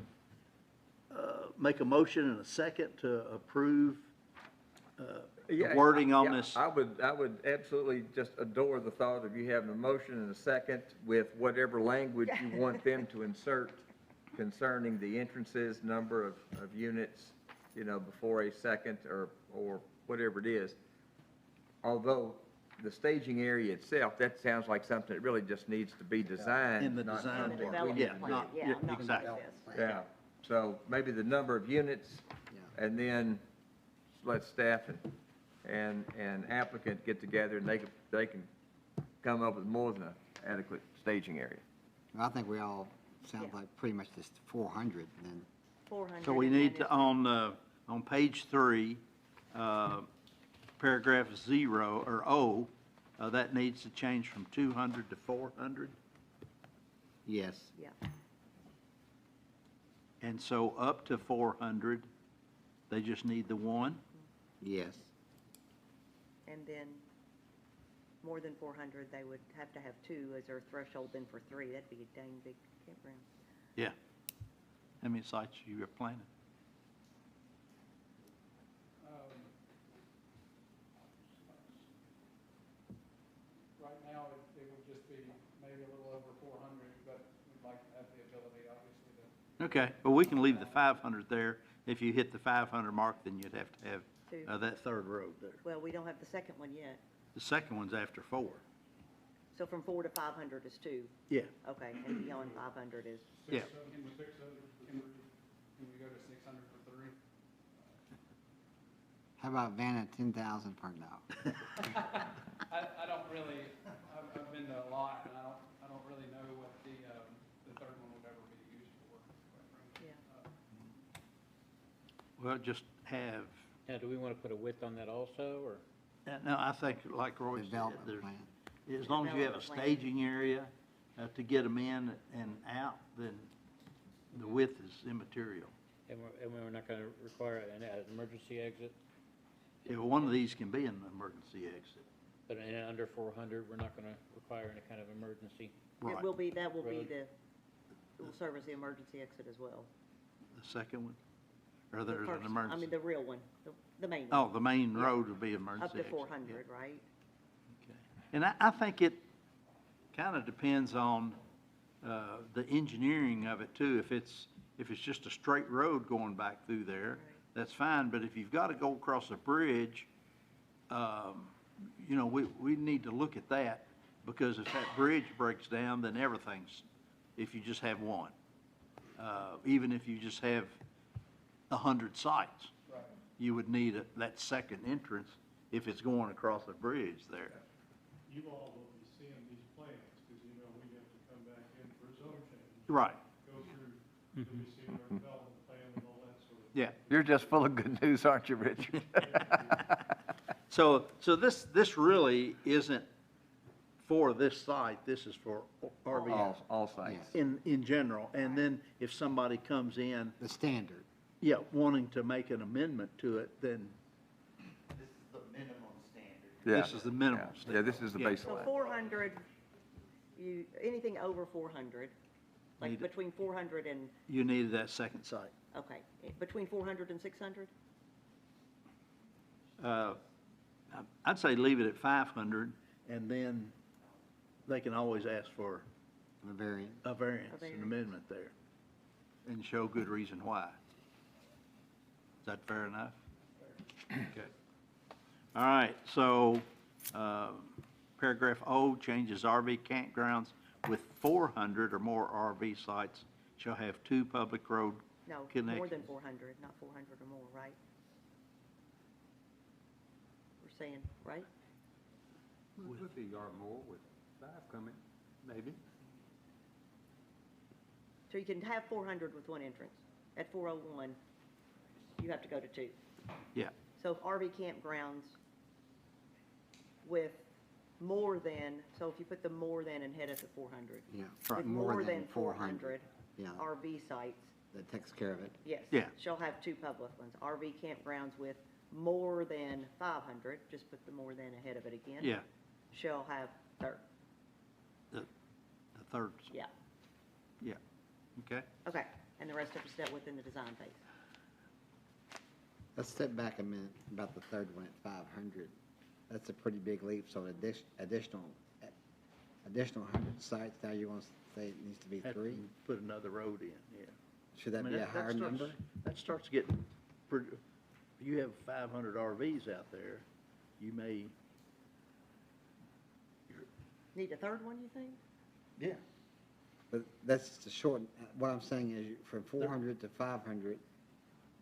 make a motion and a second to approve the wording on this? I would absolutely just adore the thought of you having a motion and a second with whatever language you want them to insert concerning the entrances, number of units, before a second or whatever it is. Although the staging area itself, that sounds like something that really just needs to be designed. In the not design something part. we need Yeah, to not- do. yeah, not exactly. this. Yeah, so maybe the number of units, and then let staff and applicant get together, and they can come up with more than an adequate staging area. I think we all sound like pretty much just 400 then. 400. So we and then need to, it's- on page 3, paragraph 0, or O, that needs to change from 200 to 400. Yes. Yeah, And so up to 400, they just need the one? Yes. and then more than 400, they would have to have 2 as their threshold, then for 3, that'd be a dang big campground. Yeah. How many sites you are planning? Right now, it would just be maybe a little over 400, but we'd like to have the ability, obviously, to. Okay, well, we can leave the 500 there. If you hit the 500 mark, then you'd have to have Two. that third road there. Well, we don't have the second one yet. The second one's after 4. So from 4 to 500 is 2. Yeah. Okay, and beyond 500 is, Yeah. Can we go to 600 for 3? How about van at 10,000 per now? I don't really, I've been to a lot, and I don't really know what the third one would ever be used for, quite frankly. yeah. Well, just have, Now, do we want to put a width on that also, or? no, I think, like Roy said, Development there's, plan. as long as you have a Development plan. staging area to get them in and out, then the width is immaterial. And we're not going to require an emergency exit, If one of these can be an emergency exit. but under 400, we're not going to require any kind of emergency. Right. It will be, that will be Road. it will serve as the emergency exit as well. The second one? Or The there's first- an emergency? I mean, the real one, the main one. Oh, the main Yeah. road would be emergency Up to exit. 400, Yeah. right? Okay. And I think it kind of depends on the engineering of it too. If it's just a straight road going back through there, that's fine. But if you've got to go across a bridge, we need to look at that, because if that bridge breaks down, then everything's, if you just have one. Even if you just have 100 sites, Right. you would need that second entrance if it's going across a bridge there. You all will be seeing these plans, because we have to come back in for a zone change. Right. Go through, you'll be seeing our development plan and all that sort of. Yeah. You're just full of good news, aren't you, Richard? So this really isn't for this site, this is for RV. All sites. In general, and then if somebody comes in, The standard. yeah, wanting to make an amendment to it, then This is the minimum standard. Yeah. this is the minimum. Yeah, this is the Yeah. So baseline. 400, anything over 400, like Need- between 400 and, You needed that second site. okay, between 400 and 600? I'd say leave it at 500, and then they can always ask for A variant. a variance, an amendment there, and show good reason why. Is that fair enough? Okay. All right, so, paragraph O changes RV campgrounds with 400 or more RV sites shall have 2 public road No, more connections. than 400, not 400 or more, right? We're saying, right? Would be or more with 5 coming, maybe. So you can have 400 with one entrance. At 401, you have to go to 2. Yeah, So if RV campgrounds with more than, so if you put the more than and head at the 400. Yeah. With more than 400 Yeah, RV sites, that takes care of it. yes. Yeah. Shall have 2 public ones. RV campgrounds with more than 500, just put the more than ahead of it again. yeah, Shall have third, the third, yeah. yeah, okay? Okay, and the rest of it's dealt with in the design phase. Let's step back a minute about the third one at 500. That's a pretty big leap, so additional 100 sites, now you want to say it needs to be Have to 3? Put another road in, yeah. Should that I mean, be a higher starts- number? That starts getting, you have 500 RVs out there, you may, Need a third one, you think? yeah. But that's just a short, what I'm saying is from 400 to 500,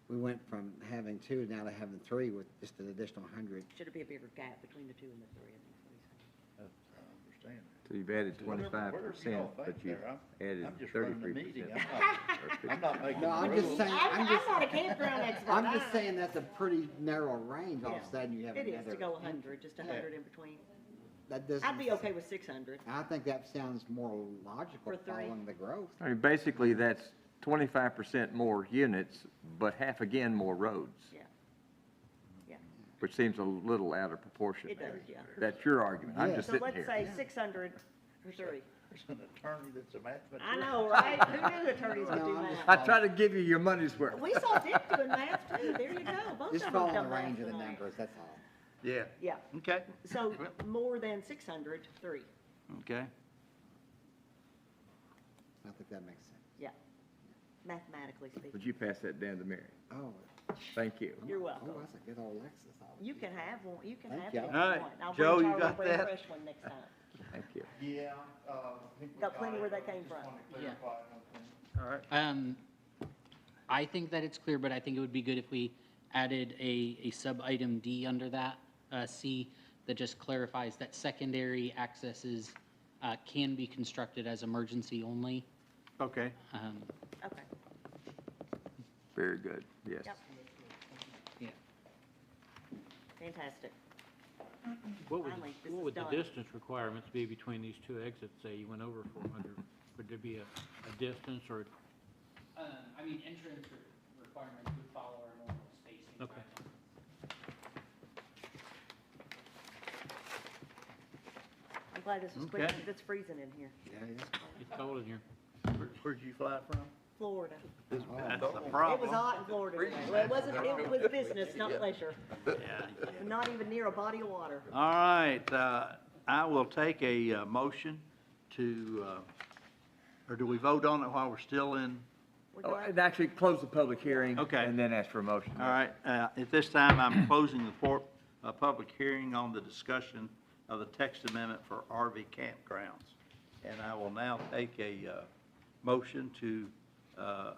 we went from having 2 now to having 3 with just an additional 100. Should it be a bigger gap between the 2 and the 3, I think is what he's saying. I understand. So you've added Whatever you 25%, all but think you've there. added I'm just running the 33%. meeting. I'm not making No, I'm the just rules. saying, I'm not a campground expert. I'm just saying that's a pretty narrow range, all of Yeah. a sudden you have It another. is to go 100, just 100 in between. That doesn't. I'd be okay with 600. I think that sounds more logical For 3. following the growth. I mean, basically, that's 25% more units, but half again more roads, Yeah. Yeah, which seems a little out of proportion. it does, yeah. That's your argument. I'm Yeah. just So sitting let's here. say 600 for 3. There's an attorney that's a mathematician. I know, right? Who knew attorneys would do No, I'm math? I try to give you your money's worth. We saw Dick doing math too. There you go. Both Just of them follow come the math range of the tonight. numbers, that's all. Yeah, Yeah. okay, So more than 600, 3. okay. I think that makes sense. Yeah. Mathematically Would speaking. you pass that down to Mary? Oh, Thank you. You're welcome. oh, that's a good old Lexus. You can have one. You can Thank have you. one. All right. I'll Joe, bring you Charlie got bring a that? fresh one next time. Thank you. Yeah. I think we Got plenty it, where that but came just from. wanted to Yeah. clarify one thing. All right. I think that it's clear, but I think it would be good if we added a sub-item D under that, C, that just clarifies that secondary accesses can be constructed as emergency only. Okay, Okay. Very good, yes. Yep. Yeah. Fantastic. What would, Finally, this what is would the done. distance requirements be between these 2 exits, say you went over 400? Would there be a distance or, I mean, entrance requirements would follow our normal spacing. okay. I'm glad this was quick. Okay. It's freezing in here. Yeah, it is. It's cold in here. where'd you fly from? Florida. That's the It was problem. hot in Florida today. Well, it wasn't, it was business, not pleasure. Yeah. Not even near a body of water. All right, I will take a motion to, or do we vote on it while we're still in? Oh, and actually, close the public hearing. Okay. And then ask for a motion. All right, at this time, I'm closing the public hearing on the discussion of the text amendment for RV campgrounds. And I will now take a motion to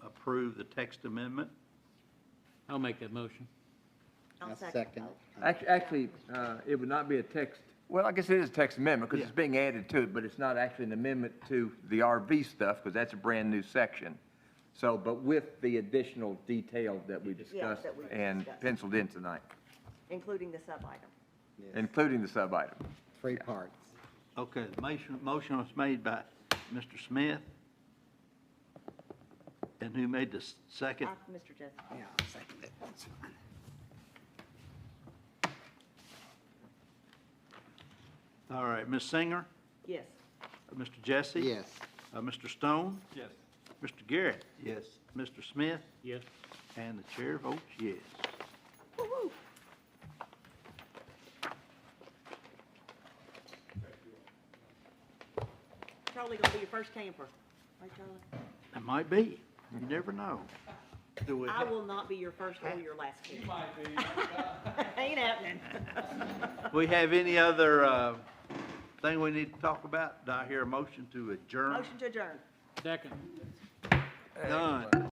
approve the text amendment. I'll make that motion. I'll I second. second. Actually, it would not be a text, well, I guess it is a text amendment, because Yeah. it's being added to it, but it's not actually an amendment to the RV stuff, because that's a brand-new section. So, but with the additional detail that we discussed that we and discussed. penciled in tonight. Including the sub-item. including the sub-item. 3 parts. Okay, the motion was made by Mr. Smith. And who made the second? Mr. Jesse. Yeah, I'll second it. That's fine. All right, Ms. Singer, Yes. Mr. Jesse? Yes. Mr. Stone? Yes. Mr. Garrett? Yes. Mr. Smith? Yes. And the chair votes yes. Woo-hoo. Charlie gonna be your first camper, right, Charlie? It might be. You never know. Do we I will not be your first or your last camper. You might be. Ain't happening. we have any other thing we need to talk about? Do I hear a motion to adjourn? Motion to adjourn. Second. Done.